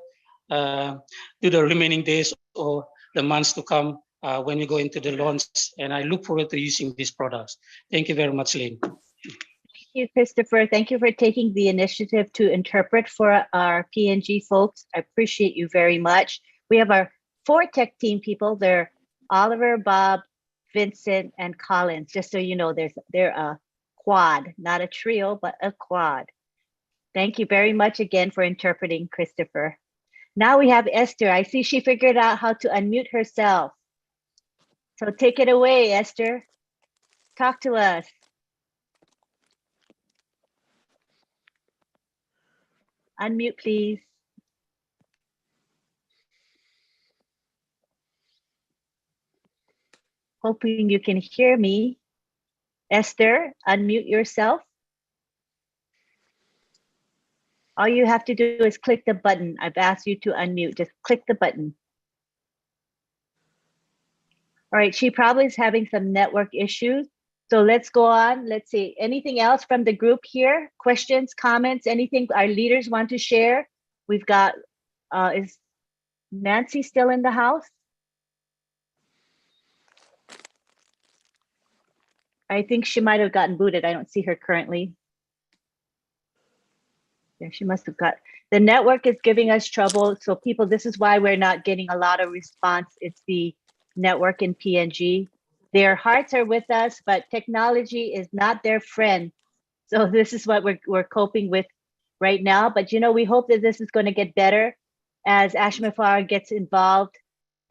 to the remaining days or the months to come when we go into the launch. And I look forward to using these products. Thank you very much, Lynn. Thank you, Christopher. Thank you for taking the initiative to interpret for our PNG folks. I appreciate you very much. We have our 4 tech team people. They're Oliver, Bob, Vincent, and Collins. Just so you know, they're a quad, not a trio, but a quad. Thank you very much again for interpreting, Christopher. Now we have Esther. I see she figured out how to unmute herself. So take it away, Esther. Talk to us. Unmute, please. Hoping you can hear me. Esther, unmute yourself. All you have to do is click the button. I've asked you to unmute. Just click the button. All right, she probably is having some network issues. So let's go on. Let's see, anything else from the group here? Questions, comments, anything our leaders want to share? We've got, is Nancy still in the house? I think she might have gotten booted. I don't see her currently. Yeah, she must have got, the network is giving us trouble. So people, this is why we're not getting a lot of response. It's the network in PNG. Their hearts are with us, but technology is not their friend. So this is what we're coping with right now. But you know, we hope that this is going to get better as Ashmafar gets involved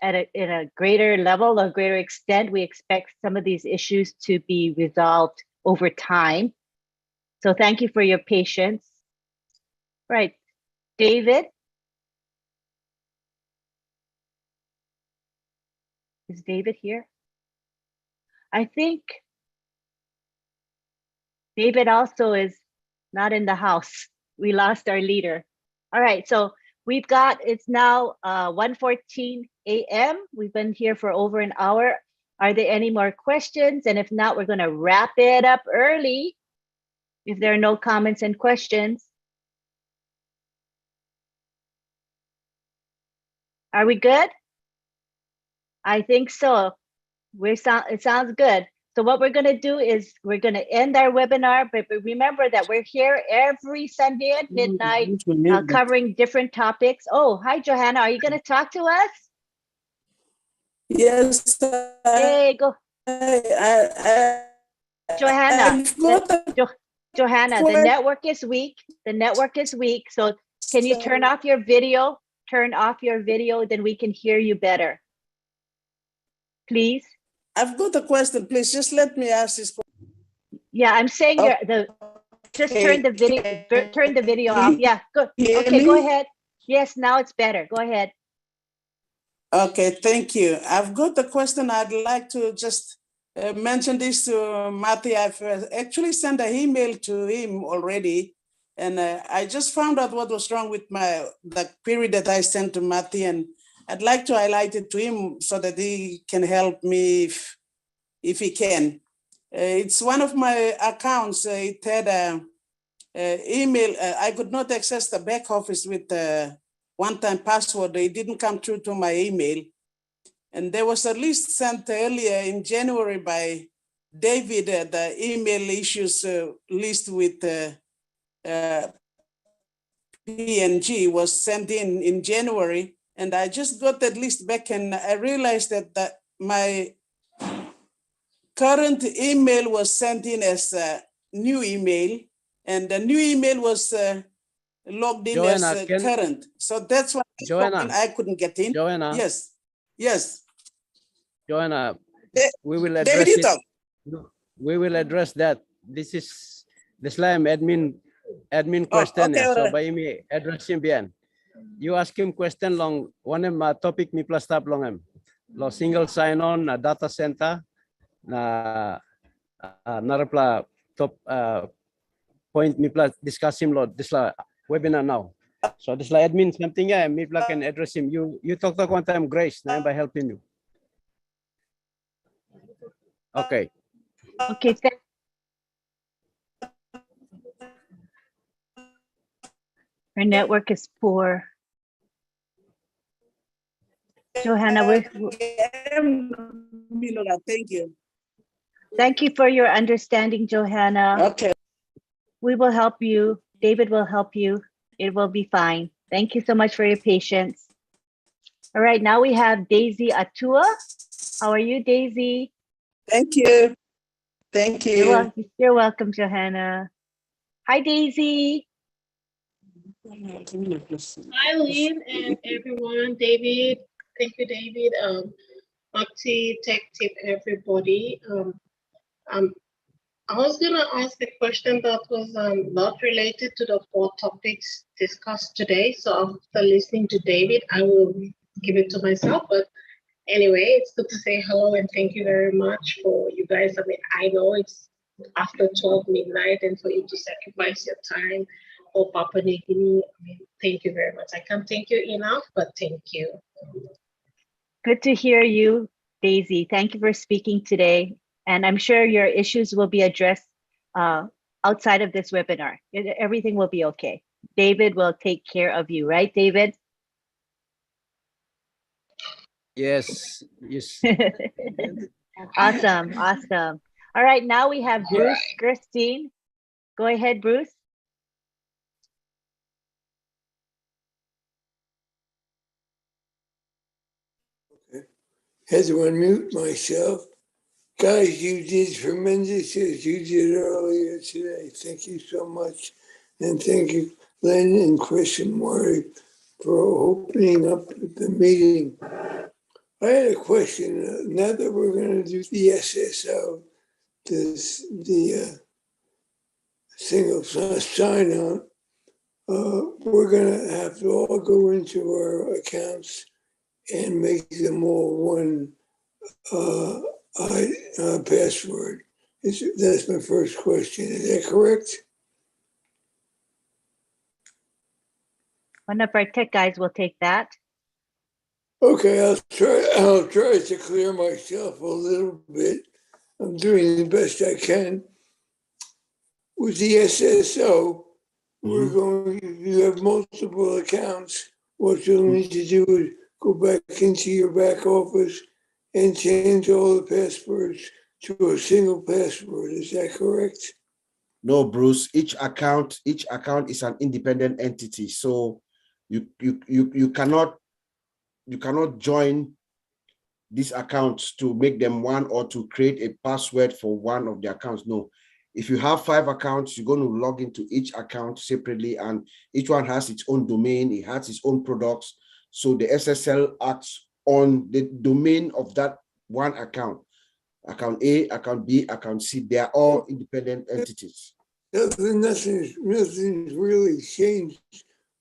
in a greater level or greater extent. We expect some of these issues to be resolved over time. So thank you for your patience. Right, David. Is David here? I think David also is not in the house. We lost our leader. All right, so we've got, it's now 1:14 a.m. We've been here for over an hour. Are there any more questions? And if not, we're gonna wrap it up early if there are no comments and questions. Are we good? I think so. It sounds good. So what we're going to do is we're going to end our webinar, but remember that we're here every Sunday at midnight covering different topics. Oh, hi, Johanna. Are you going to talk to us? Yes. Hey, go. Johanna, Johanna, the network is weak. The network is weak. So can you turn off your video? Turn off your video, then we can hear you better. Please. I've got a question. Please just let me ask this question. Yeah, I'm saying just turn the video off. Yeah, good. Okay, go ahead. Yes, now it's better. Go ahead. Okay, thank you. I've got a question. I'd like to just mention this to Matthew. I've actually sent an email to him already. And I just found out what was wrong with the query that I sent to Matthew, and I'd like to highlight it to him so that he can help me if he can. It's one of my accounts. It had email. I could not access the back office with one-time password. It didn't come through to my email. And there was a list sent earlier in January by David, the email issues list with PNG was sent in January. And I just got that list back and I realized that my current email was sent in as a new email, and the new email was logged in Joanna, as current. So that's why Joanna, I couldn't get in. Joanna. Yes, yes. Joanna, we will David, address it. talk. We will address that. This is the slime admin question. Okay, So right. by me address him bien. You ask him question long one topic me plus tab long him. Lo single sign on data center na narapla top point me plus discuss him lo this la webinar now. So this la admin something me plus can address him. You talk one time Grace na by helping you. Okay. Okay. Her network is poor. Johanna, thank you. Thank you for your understanding, Johanna. Okay. We will help you. David will help you. It will be fine. Thank you so much for your patience. All right, now we have Daisy Atua. How are you, Daisy? Thank you. Thank you. You're welcome, Johanna. Hi, Daisy. Hi, Lynn and everyone. David, thank you, David. Maxi, tech tip, everybody. I was gonna ask a question that was not related to the 4 topics discussed today. So after listening to David, I will give it to myself. But anyway, it's good to say hello and thank you very much for you guys. I mean, I know it's after 12 midnight and for you to sacrifice your time for Papua New Guinea. I mean, thank you very much. I can't thank you enough, but thank you. Good to hear you, Daisy. Thank you for speaking today. And I'm sure your issues will be addressed outside of this webinar. Everything will be okay. David will take care of you, right, David? Yes, yes. Awesome, awesome. All right, now we have Bruce Gerstein. Go ahead, Bruce. Okay. Had to unmute myself. Guys, you did tremendous as you did earlier today. Thank you so much. And thank you, Len and Chris and Maury, for opening up the meeting. I had a question. Now that we're going to do the SSO, the single sign-on, we're going to have to all go into our accounts and make them all one password. That's my first question. Is that correct? One of our tech guys will take that. Okay, I'll try to clear myself a little bit. I'm doing the best I can. With the SSO, you have multiple accounts. What you'll need to do is go back into your back office and change all the passwords to a single password. Is that correct? No, Bruce, each account is an independent entity. So you cannot join these accounts to make them one or to create a password for one of the accounts. No, if you have 5 accounts, you're going to log into each account separately, and each one has its own domain, it has its own products. So the SSL acts on the domain of that one account. Account A, account B, account C, they are all independent entities. Nothing's really changed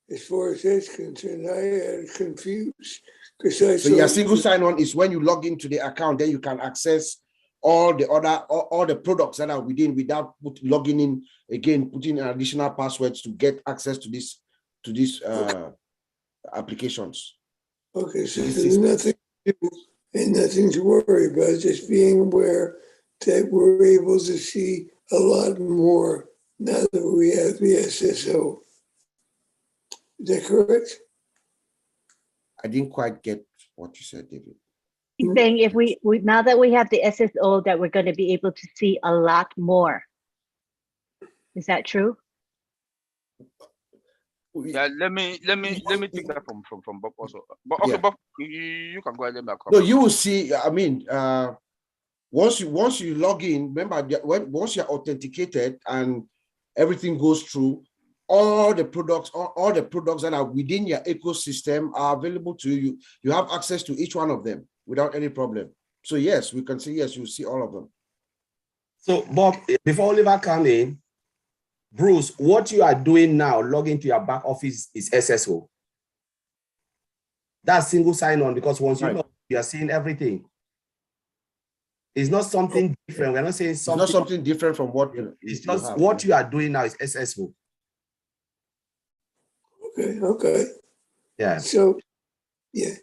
as far as that's concerned. I had confused because I So your single sign-on is when you log into the account, then you can access all the products that are within without logging in again, putting additional passwords to get access to these applications. Okay, so there's nothing to do and nothing to worry about, just being aware that we're able to see a lot more now that we have the SSO. Is that correct? I didn't quite get what you said, David. He's saying if we now that we have the SSO, that we're going to be able to see a lot more. Is that true? Yeah, let me take that from Bob also. But okay, Yeah. Bob, you can go ahead and make a No, comment. you will see. I mean, once you log in, remember once you're authenticated and everything goes through, all the products that are within your ecosystem are available to you. You have access to each one of them without any problem. So yes, we can see, yes, you see all of them. So Bob, before Oliver come in, Bruce, what you are doing now, logging to your back office is SSO. That's single sign-on, because once you know, you are seeing everything. It's not something different. We're not saying something. It's not something different from what it's just what you are doing now is SSO. Okay. Yeah. So, yeah,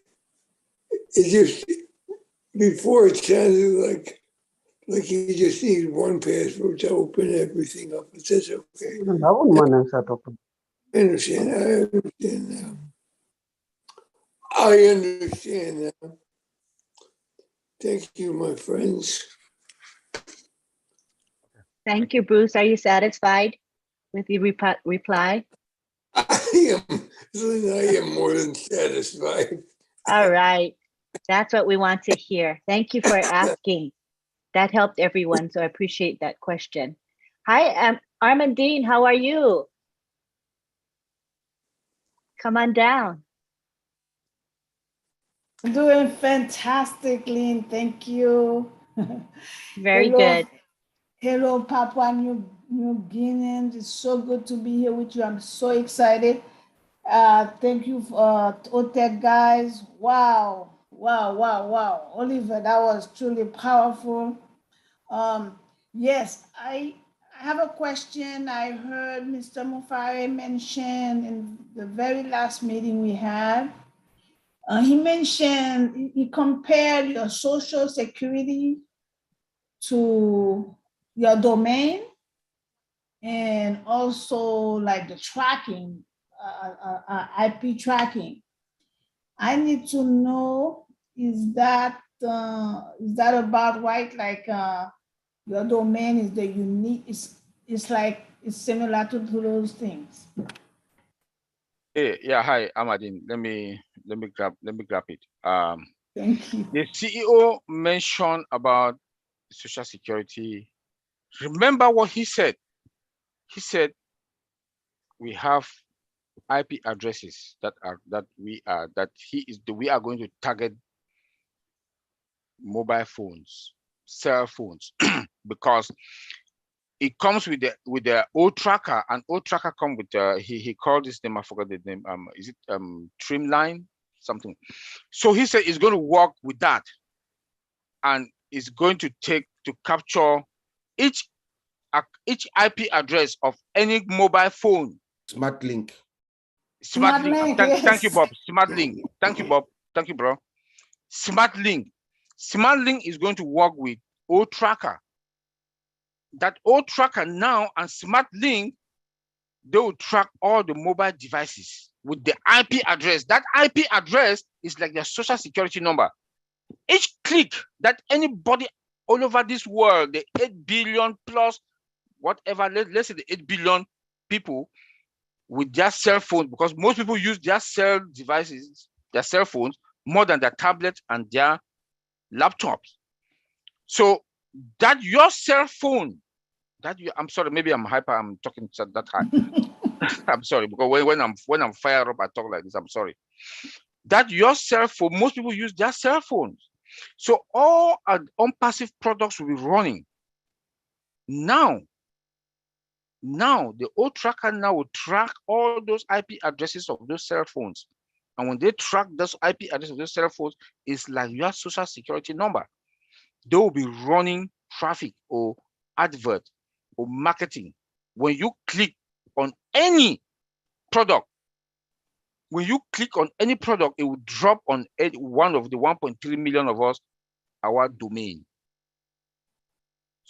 it just, before it sounded like you just need one password to open everything up. But that's okay. I understand now. I understand now. Thank you, my friends. Thank you, Bruce. Are you satisfied with the reply? I am more than satisfied. All right. That's what we want to hear. Thank you for asking. That helped everyone, so I appreciate that question. Hi, Armandine, how are you? Come on down. Doing fantastic, Lynn. Thank you. Very good. Hello, Papua New Guinea. It's so good to be here with you. I'm so excited. Thank you for OTEC guys. Wow. Oliver, that was truly powerful. Yes, I have a question. I heard Mr. Mufare mention in the very last meeting we had. He mentioned, he compared your social security to your domain and also like the tracking, IP tracking. I need to know, is that about right? Like your domain is the unique, it's like, it's similar to those things. Hey, yeah, hi, Amadine. Let me grab it. Thank you. The CEO mentioned about social security. Remember what he said? He said we have IP addresses we are going to target mobile phones, cell phones, because it comes with the old tracker, and old tracker come with he called this name, I forgot the name. Is it Trimline something? So he said it's going to work with that, and it's going to capture each IP address of any mobile phone. Smart link. Smart link. Yes. Thank you, Bob. Smart link. Thank you, Bob. Thank you, bro. Smart link. Smart link is going to work with old tracker. That old tracker now and smart link, they will track all the mobile devices with the IP address. That IP address is like their social security number. Each click that anybody all over this world, the 8 billion plus whatever, let's say the 8 billion people with their cell phones, because most people use their cell devices, their cell phones, more than their tablets and their laptops. So that your cell phone, I'm sorry, maybe I'm hyper, I'm talking that high. I'm sorry, because when I'm fired up, I talk like this, I'm sorry. That your cell phone, most people use their cell phones. So all ONPASSIVE products will be running. Now, the old tracker now will track all those IP addresses of those cell phones. And when they track those IP addresses of those cell phones, it's like your social security number. They will be running traffic or advert or marketing. When you click on any product, it will drop on one of the 1.3 million of us, our domain.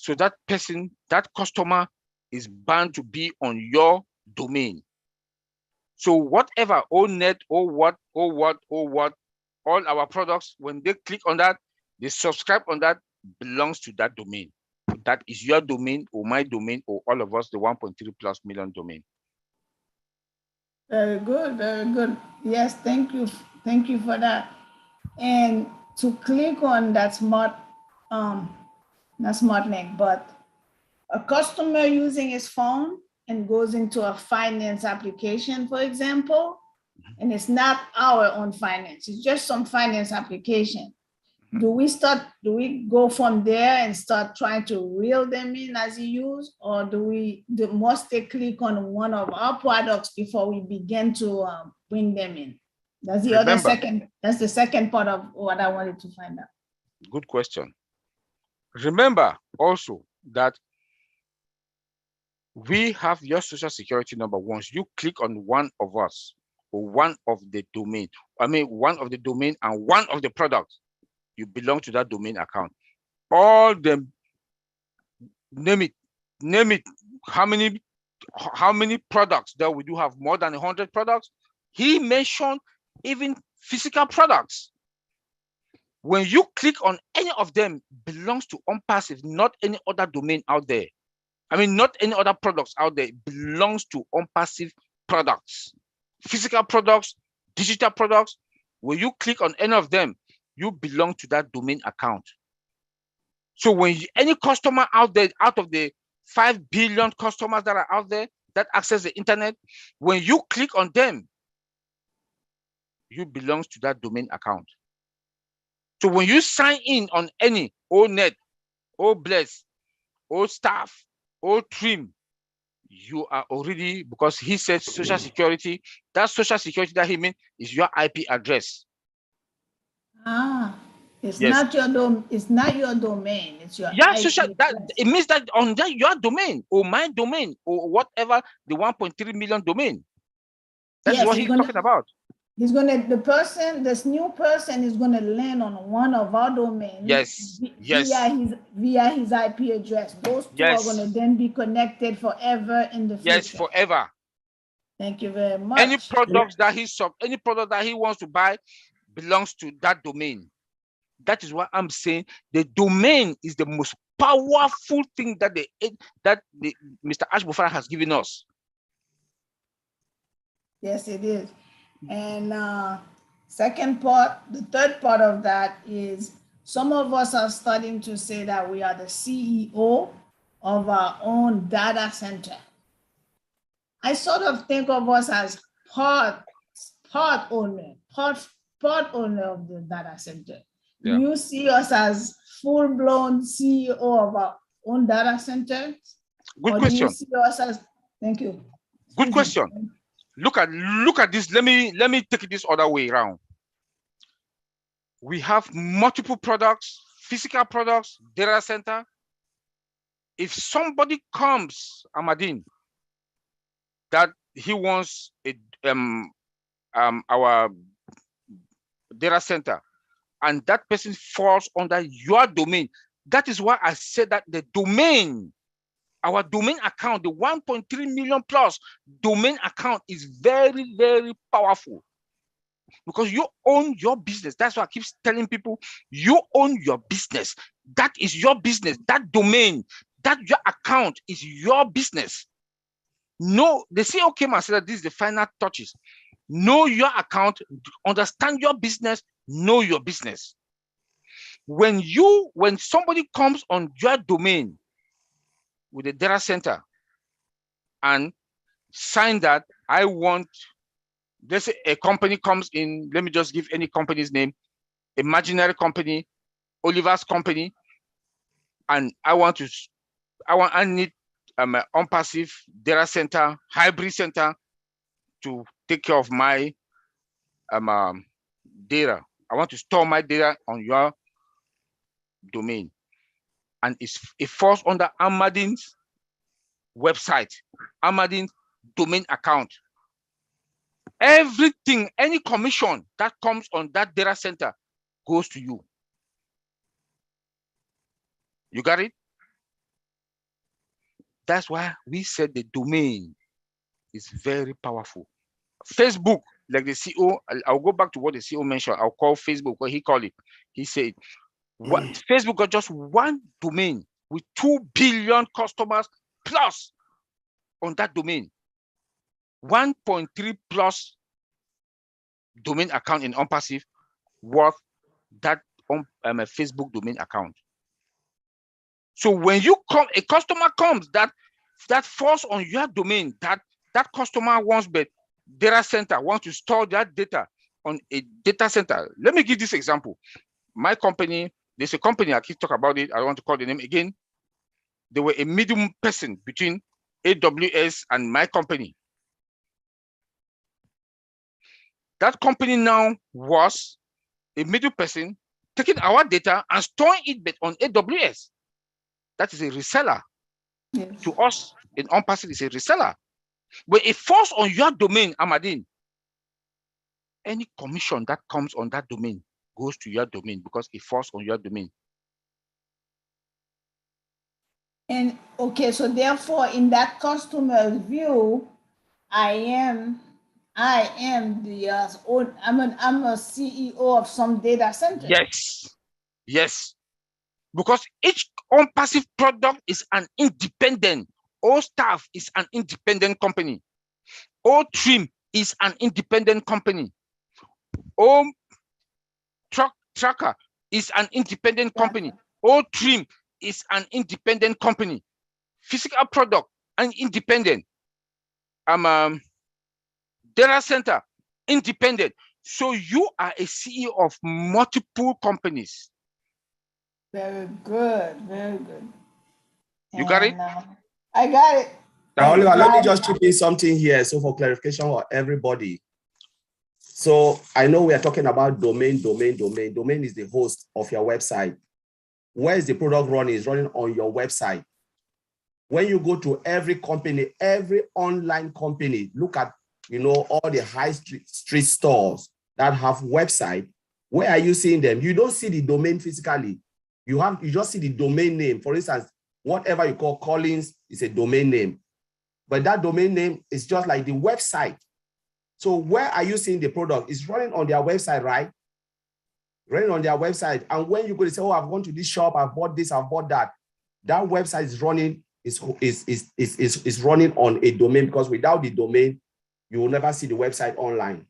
So that person, that customer is bound to be on your domain. So whatever, ONET, or what, all our products, when they click on that, they subscribe on that, belongs to that domain. That is your domain or my domain or all of us, the 1.3+ million domain. Very good, very good. Yes, thank you for that. And to click on that smart, not smart link, but a customer using his phone and goes into a finance application, for example, and it's not our own finance, it's just some finance application. Do we go from there and start trying to reel them in as you use, or must they click on one of our products before we begin to bring them in? That's the second part of what I wanted to find out. Good question. Remember also that we have your social security number. Once you click on one of us or one of the domain, one of the domain and one of the products, you belong to that domain account. All them, name it, how many products that we do have, more than 100 products. He mentioned even physical products. When you click on any of them, belongs to ONPASSIVE, not any other domain out there. Not any other products out there. It belongs to ONPASSIVE products, physical products, digital products. When you click on any of them, you belong to that domain account. So when any customer out there, out of the 5 billion customers that are out there that access the internet, when you click on them, you belong to that domain account. So when you sign in on any ONET, Bless, Staff, Trim, you are already, because he said social security, that social security that he meant is your IP address. It's not your domain. It's not your domain. It's your IP that it means that on that your domain or my domain or whatever, the 1.3 million domain. That's what he's talking about. He's this new person is gonna land on one of our domains. Via his IP address. Those two are gonna then be connected forever in the future. Yes, forever. Thank you very much. Any product that he wants to buy belongs to that domain. That is what I'm saying. The domain is the most powerful thing that Mr. Ashbufara has given us. Yes, it is. And the third part of that is some of us are starting to say that we are the CEO of our own data center. I sort of think of us as part owner of the data center. Yeah. Do you see us as full-blown CEO of our own data center? Good question. Do you see us as, thank you. Good question. Look at this. Let me take it this other way around. We have multiple products, physical products, data center. If somebody comes, Amadine, that he wants our data center, and that person falls under your domain, that is why I said that the domain, our domain account, the 1.3 million plus domain account is very, very powerful because you own your business. That's why I keep telling people, you own your business. That is your business. That domain, that your account is your business. No, they say, okay, Marcella, this is the final touches. Know your account, understand your business, know your business. When somebody comes on your domain with a data center and sign that, I want, let's say a company comes in, let me just give any company's name, imaginary company, Oliver's company, and I need ONPASSIVE data center, hybrid center to take care of my data. I want to store my data on your domain. And it falls under Amadine's website, Amadine's domain account. Everything, any commission that comes on that data center goes to you. You got it? That's why we said the domain is very powerful. Facebook, like the CEO, I'll go back to what the CEO mentioned. I'll call Facebook what he called it. He said, what Facebook got just one domain with 2 billion customers plus on that domain. 1.3 plus domain account in ONPASSIVE worth that on a Facebook domain account. So when you come, a customer comes that falls on your domain, that customer wants but data center wants to store that data on a data center. Let me give this example. My company, there's a company, I keep talking about it, I don't want to call the name again. They were a medium person between AWS and my company. That company now was a middle person taking our data and storing it but on AWS. That is a reseller. Yes. To us in ONPASSIVE is a reseller. But it falls on your domain, Amadine. Any commission that comes on that domain goes to your domain because it falls on your domain. And okay, so therefore, in that customer view, I'm a CEO of some data center. Yes, yes. Because each ONPASSIVE product is an independent. All staff is an independent company. All trim is an independent company. All tracker is an independent company. All trim is an independent company. Physical product, an independent. Data center, independent. So you are a CEO of multiple companies. Very good, very good. You got it? I got it. Oliver, let me just chip in something here. So for clarification for everybody. So I know we are talking about domain. Domain is the host of your website. Where is the product running? It's running on your website. When you go to every company, every online company, look at all the high street stores that have website. Where are you seeing them? You don't see the domain physically. You just see the domain name. For instance, whatever you call Collins is a domain name. But that domain name is just like the website. So where are you seeing the product? It's running on their website, right? Running on their website. And when you go to say, oh, I've gone to this shop, I've bought this, I've bought that. That website is running, is running on a domain, because without the domain, you will never see the website online.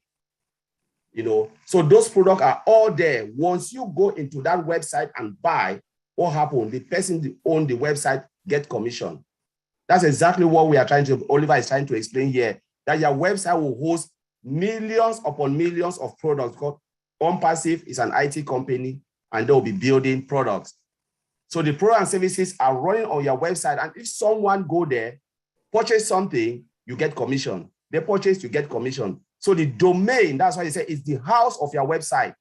So those products are all there. Once you go into that website and buy, what happened? The person who owns the website get commission. That's exactly what Oliver is trying to explain here, that your website will host millions upon millions of products. Because ONPASSIVE is an IT company and they will be building products. So the products and services are running on your website. And if someone go there, purchase something, you get commission. They purchase, you get commission. So the domain, that's why they say it's the house of your website.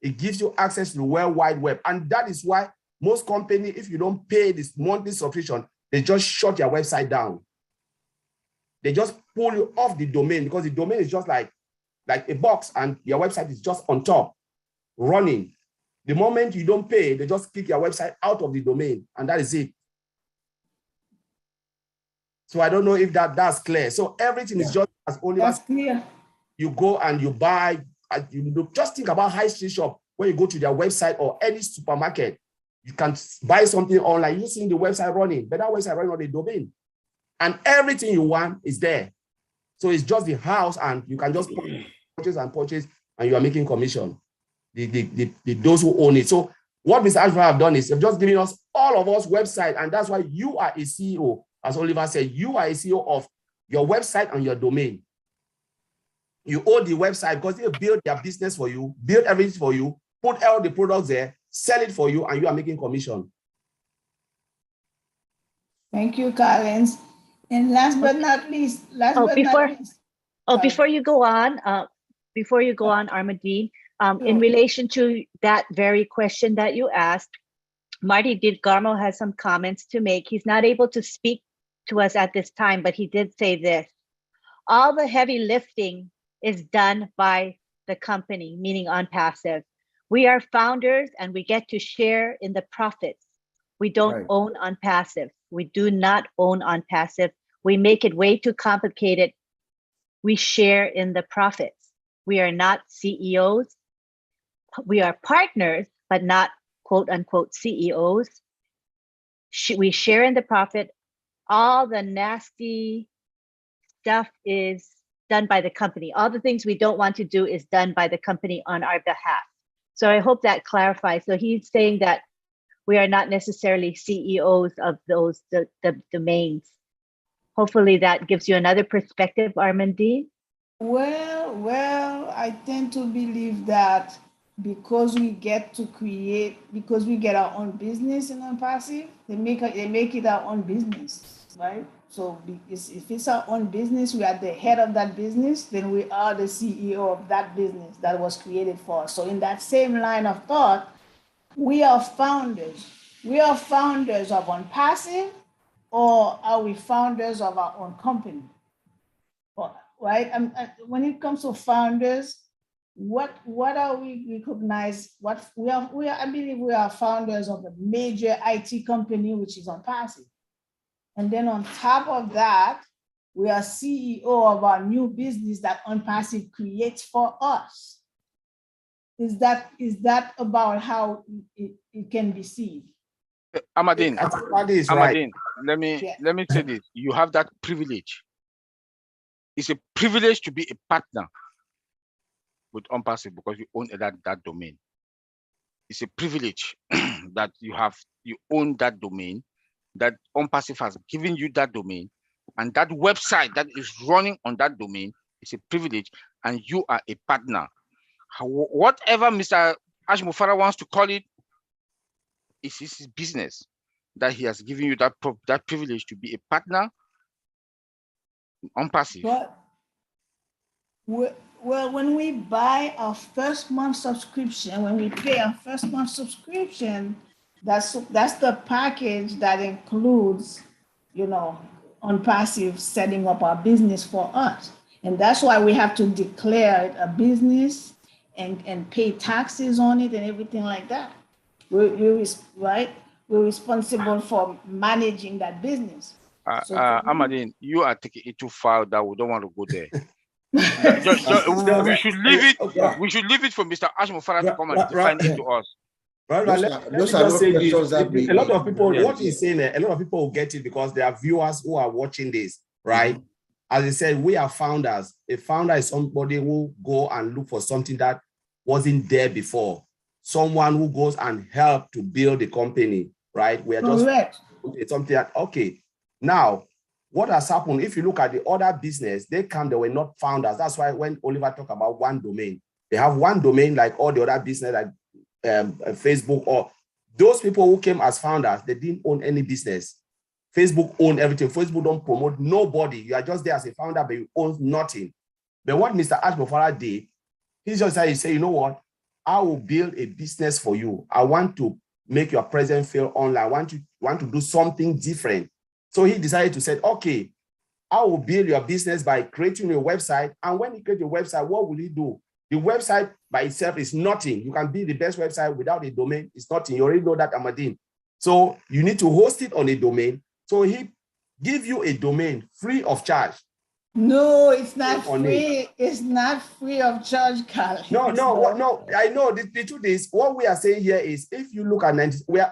It gives you access to the World Wide Web. And that is why most companies, if you don't pay this monthly subscription, they just shut your website down. They just pull you off the domain, because the domain is just like a box and your website is just on top, running. The moment you don't pay, they just kick your website out of the domain, and that is it. So I don't know if that's clear. So everything is just as Oliver. That's clear. You go and you buy, just think about high street shop. When you go to their website or any supermarket, you can buy something online using the website running, but that website running on the domain. And everything you want is there. So it's just the house, and you can just purchase, and you are making commission. Those who own it. So what Mr. Ashford have done is they've just given us, all of us, website, and that's why you are a CEO. As Oliver said, you are a CEO of your website and your domain. You own the website because they build their business for you, build everything for you, put all the products there, sell it for you, and you are making commission. Thank you, Collins. And last but not least, before you go on, Armadine, in relation to that very question that you asked, Marty DeGarmo has some comments to make. He's not able to speak to us at this time, but he did say this: all the heavy lifting is done by the company, meaning ONPASSIVE. We are founders and we get to share in the profits. We don't own ONPASSIVE. We do not own ONPASSIVE. We make it way too complicated. We share in the profits. We are not CEOs. We are partners, but not quote unquote CEOs. We share in the profit. All the nasty stuff is done by the company. All the things we don't want to do is done by the company on our behalf. So I hope that clarifies. So he's saying that we are not necessarily CEOs of those the domains. Hopefully that gives you another perspective, Armandine. Well, I tend to believe that because we get our own business in ONPASSIVE, they make it our own business, right? So if it's our own business, we are the head of that business, then we are the CEO of that business that was created for us. So in that same line of thought, we are founders. We are founders of ONPASSIVE, or are we founders of our own company? Right? When it comes to founders, what are we recognized? I believe we are founders of a major IT company, which is ONPASSIVE. And then on top of that, we are CEO of our new business that ONPASSIVE creates for us. Is that about how it can be seen? Armandine, That is right. Armandine, let me say this. You have that privilege. It's a privilege to be a partner with ONPASSIVE because you own that domain. It's a privilege that you own that domain, that ONPASSIVE has given you that domain, and that website that is running on that domain is a privilege, and you are a partner. Whatever Mr. Ashmufara wants to call it, it's his business that he has given you that privilege to be a partner ONPASSIVE. Well, when we buy our first month subscription, when we pay our first month subscription, that's the package that includes, ONPASSIVE setting up our business for us. And that's why we have to declare it a business and pay taxes on it and everything like that. We're responsible for managing that business. Armandine, you are taking it too far that we don't want to go there. We should leave it. We should leave it for Mr. Ashmufara to come and define it to us. Right, let me just say this. A lot of people, what he's saying, a lot of people will get it because there are viewers who are watching this, right? As I said, we are founders. A founder is somebody who go and look for something that wasn't there before. Someone who goes and help to build the company, right? We are just something that, okay. Now, what has happened, if you look at the other business, they were not founders. That's why when Oliver talked about one domain, they have one domain like all the other business, like Facebook, or those people who came as founders, they didn't own any business. Facebook owned everything. Facebook don't promote nobody. You are just there as a founder, but you own nothing. But what Mr. Ashmufara did, he just said, you know what? I will build a business for you. I want to make your presence feel online. I want to do something different. So he decided to say, okay, I will build your business by creating a website. And when you create a website, what will he do? The website by itself is nothing. You can build the best website without a domain. It's nothing. You already know that, Armandine. So you need to host it on a domain. So he give you a domain free of charge. No, it's not free. It's not free of charge, Carl. No. I know the truth is what we are saying here is if you look at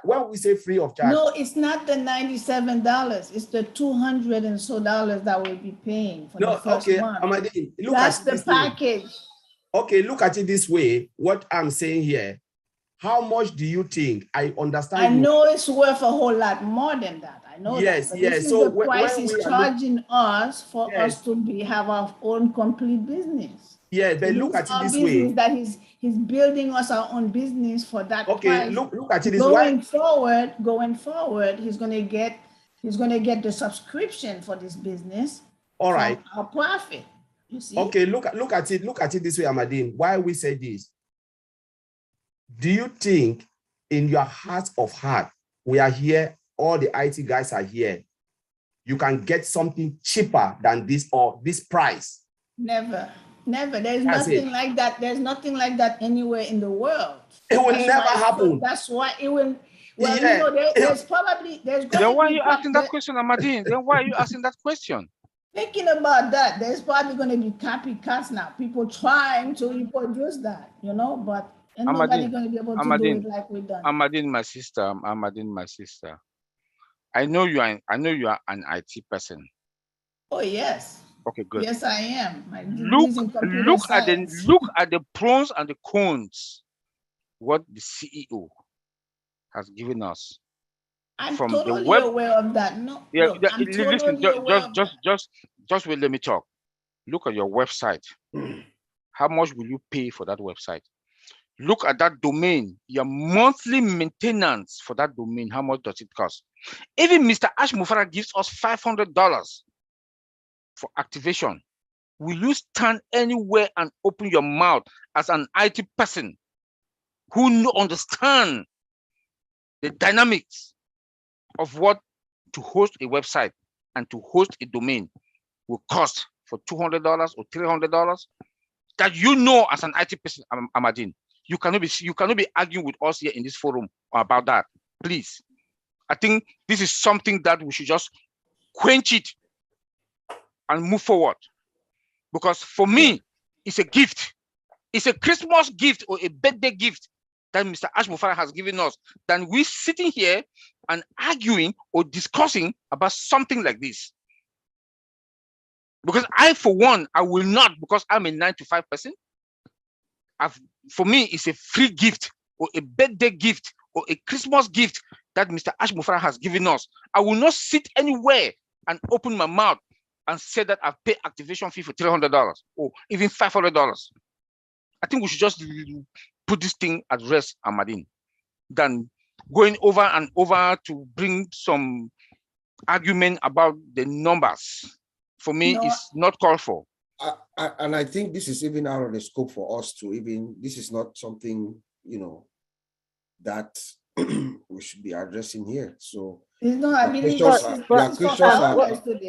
when we say free of charge. No, it's not the $97. It's the $200 and so that we'll be paying for the first month. Armandine, that's the package. Okay, look at it this way. What I'm saying here. How much do you think? I understand. I know it's worth a whole lot more than that. I know. Yes, that. Yes. So the price is charging us for us to have our own complete business. Yeah, but look at it this way. That he's building us our own business for that. Okay, price. Look at it this way. Going forward, he's gonna get the subscription for this business. All right. Our profit. You see. Okay, look at it this way, Armandine. Why we say this? Do you think in your heart of heart, we are here, all the IT guys are here, you can get something cheaper than this or this price? Never. There's nothing like that. There's nothing like that anywhere in the world. It will never happen. That's why it will. Well, Yeah. you know, there's going Then to why are be you asking that question, Ahmadine? Then why are you asking that question? thinking about that. There's probably going to be copycats now. People trying to reproduce that, you know, but ain't nobody Ahmadine, going to be able to do Ahmadine, it like we done. Ahmadine, my sister, Ahmadine, my sister. I know you are an IT person. Oh yes. Okay, good. Yes, I am. My Look degrees in computer at science. the pros and the cons. What the CEO has given us I'm from the totally web. aware of that. No, Yeah, look, I'm listen, totally aware of that. just wait. Let me talk. Look at your website. How much will you pay for that website? Look at that domain. Your monthly maintenance for that domain. How much does it cost? Even Mr. Ash Mufara gives us $500 for activation. Will you stand anywhere and open your mouth as an IT person who understand the dynamics of what to host a website and to host a domain will cost for $200 or $300? That you know as an IT person, Ahmadine, you cannot be arguing with us here in this forum about that. Please, I think this is something that we should just quench it and move forward. Because for me, it's a gift. It's a Christmas gift or a birthday gift that Mr. Ash Mufara has given us, than we sitting here and arguing or discussing about something like this. Because I, for one, I will not, because I'm a 9-to-5 person. For me, it's a free gift or a birthday gift or a Christmas gift that Mr. Ash Mufara has given us. I will not sit anywhere and open my mouth and say that I've paid activation fee for $300 or even $500. I think we should just put this thing at rest, Ahmadine, than going over and over to bring some argument about the numbers. For me, it's not called for. And I think this is even out of the scope for us to even, this is not something, you know, that we should be addressing here. So No, I believe your questions are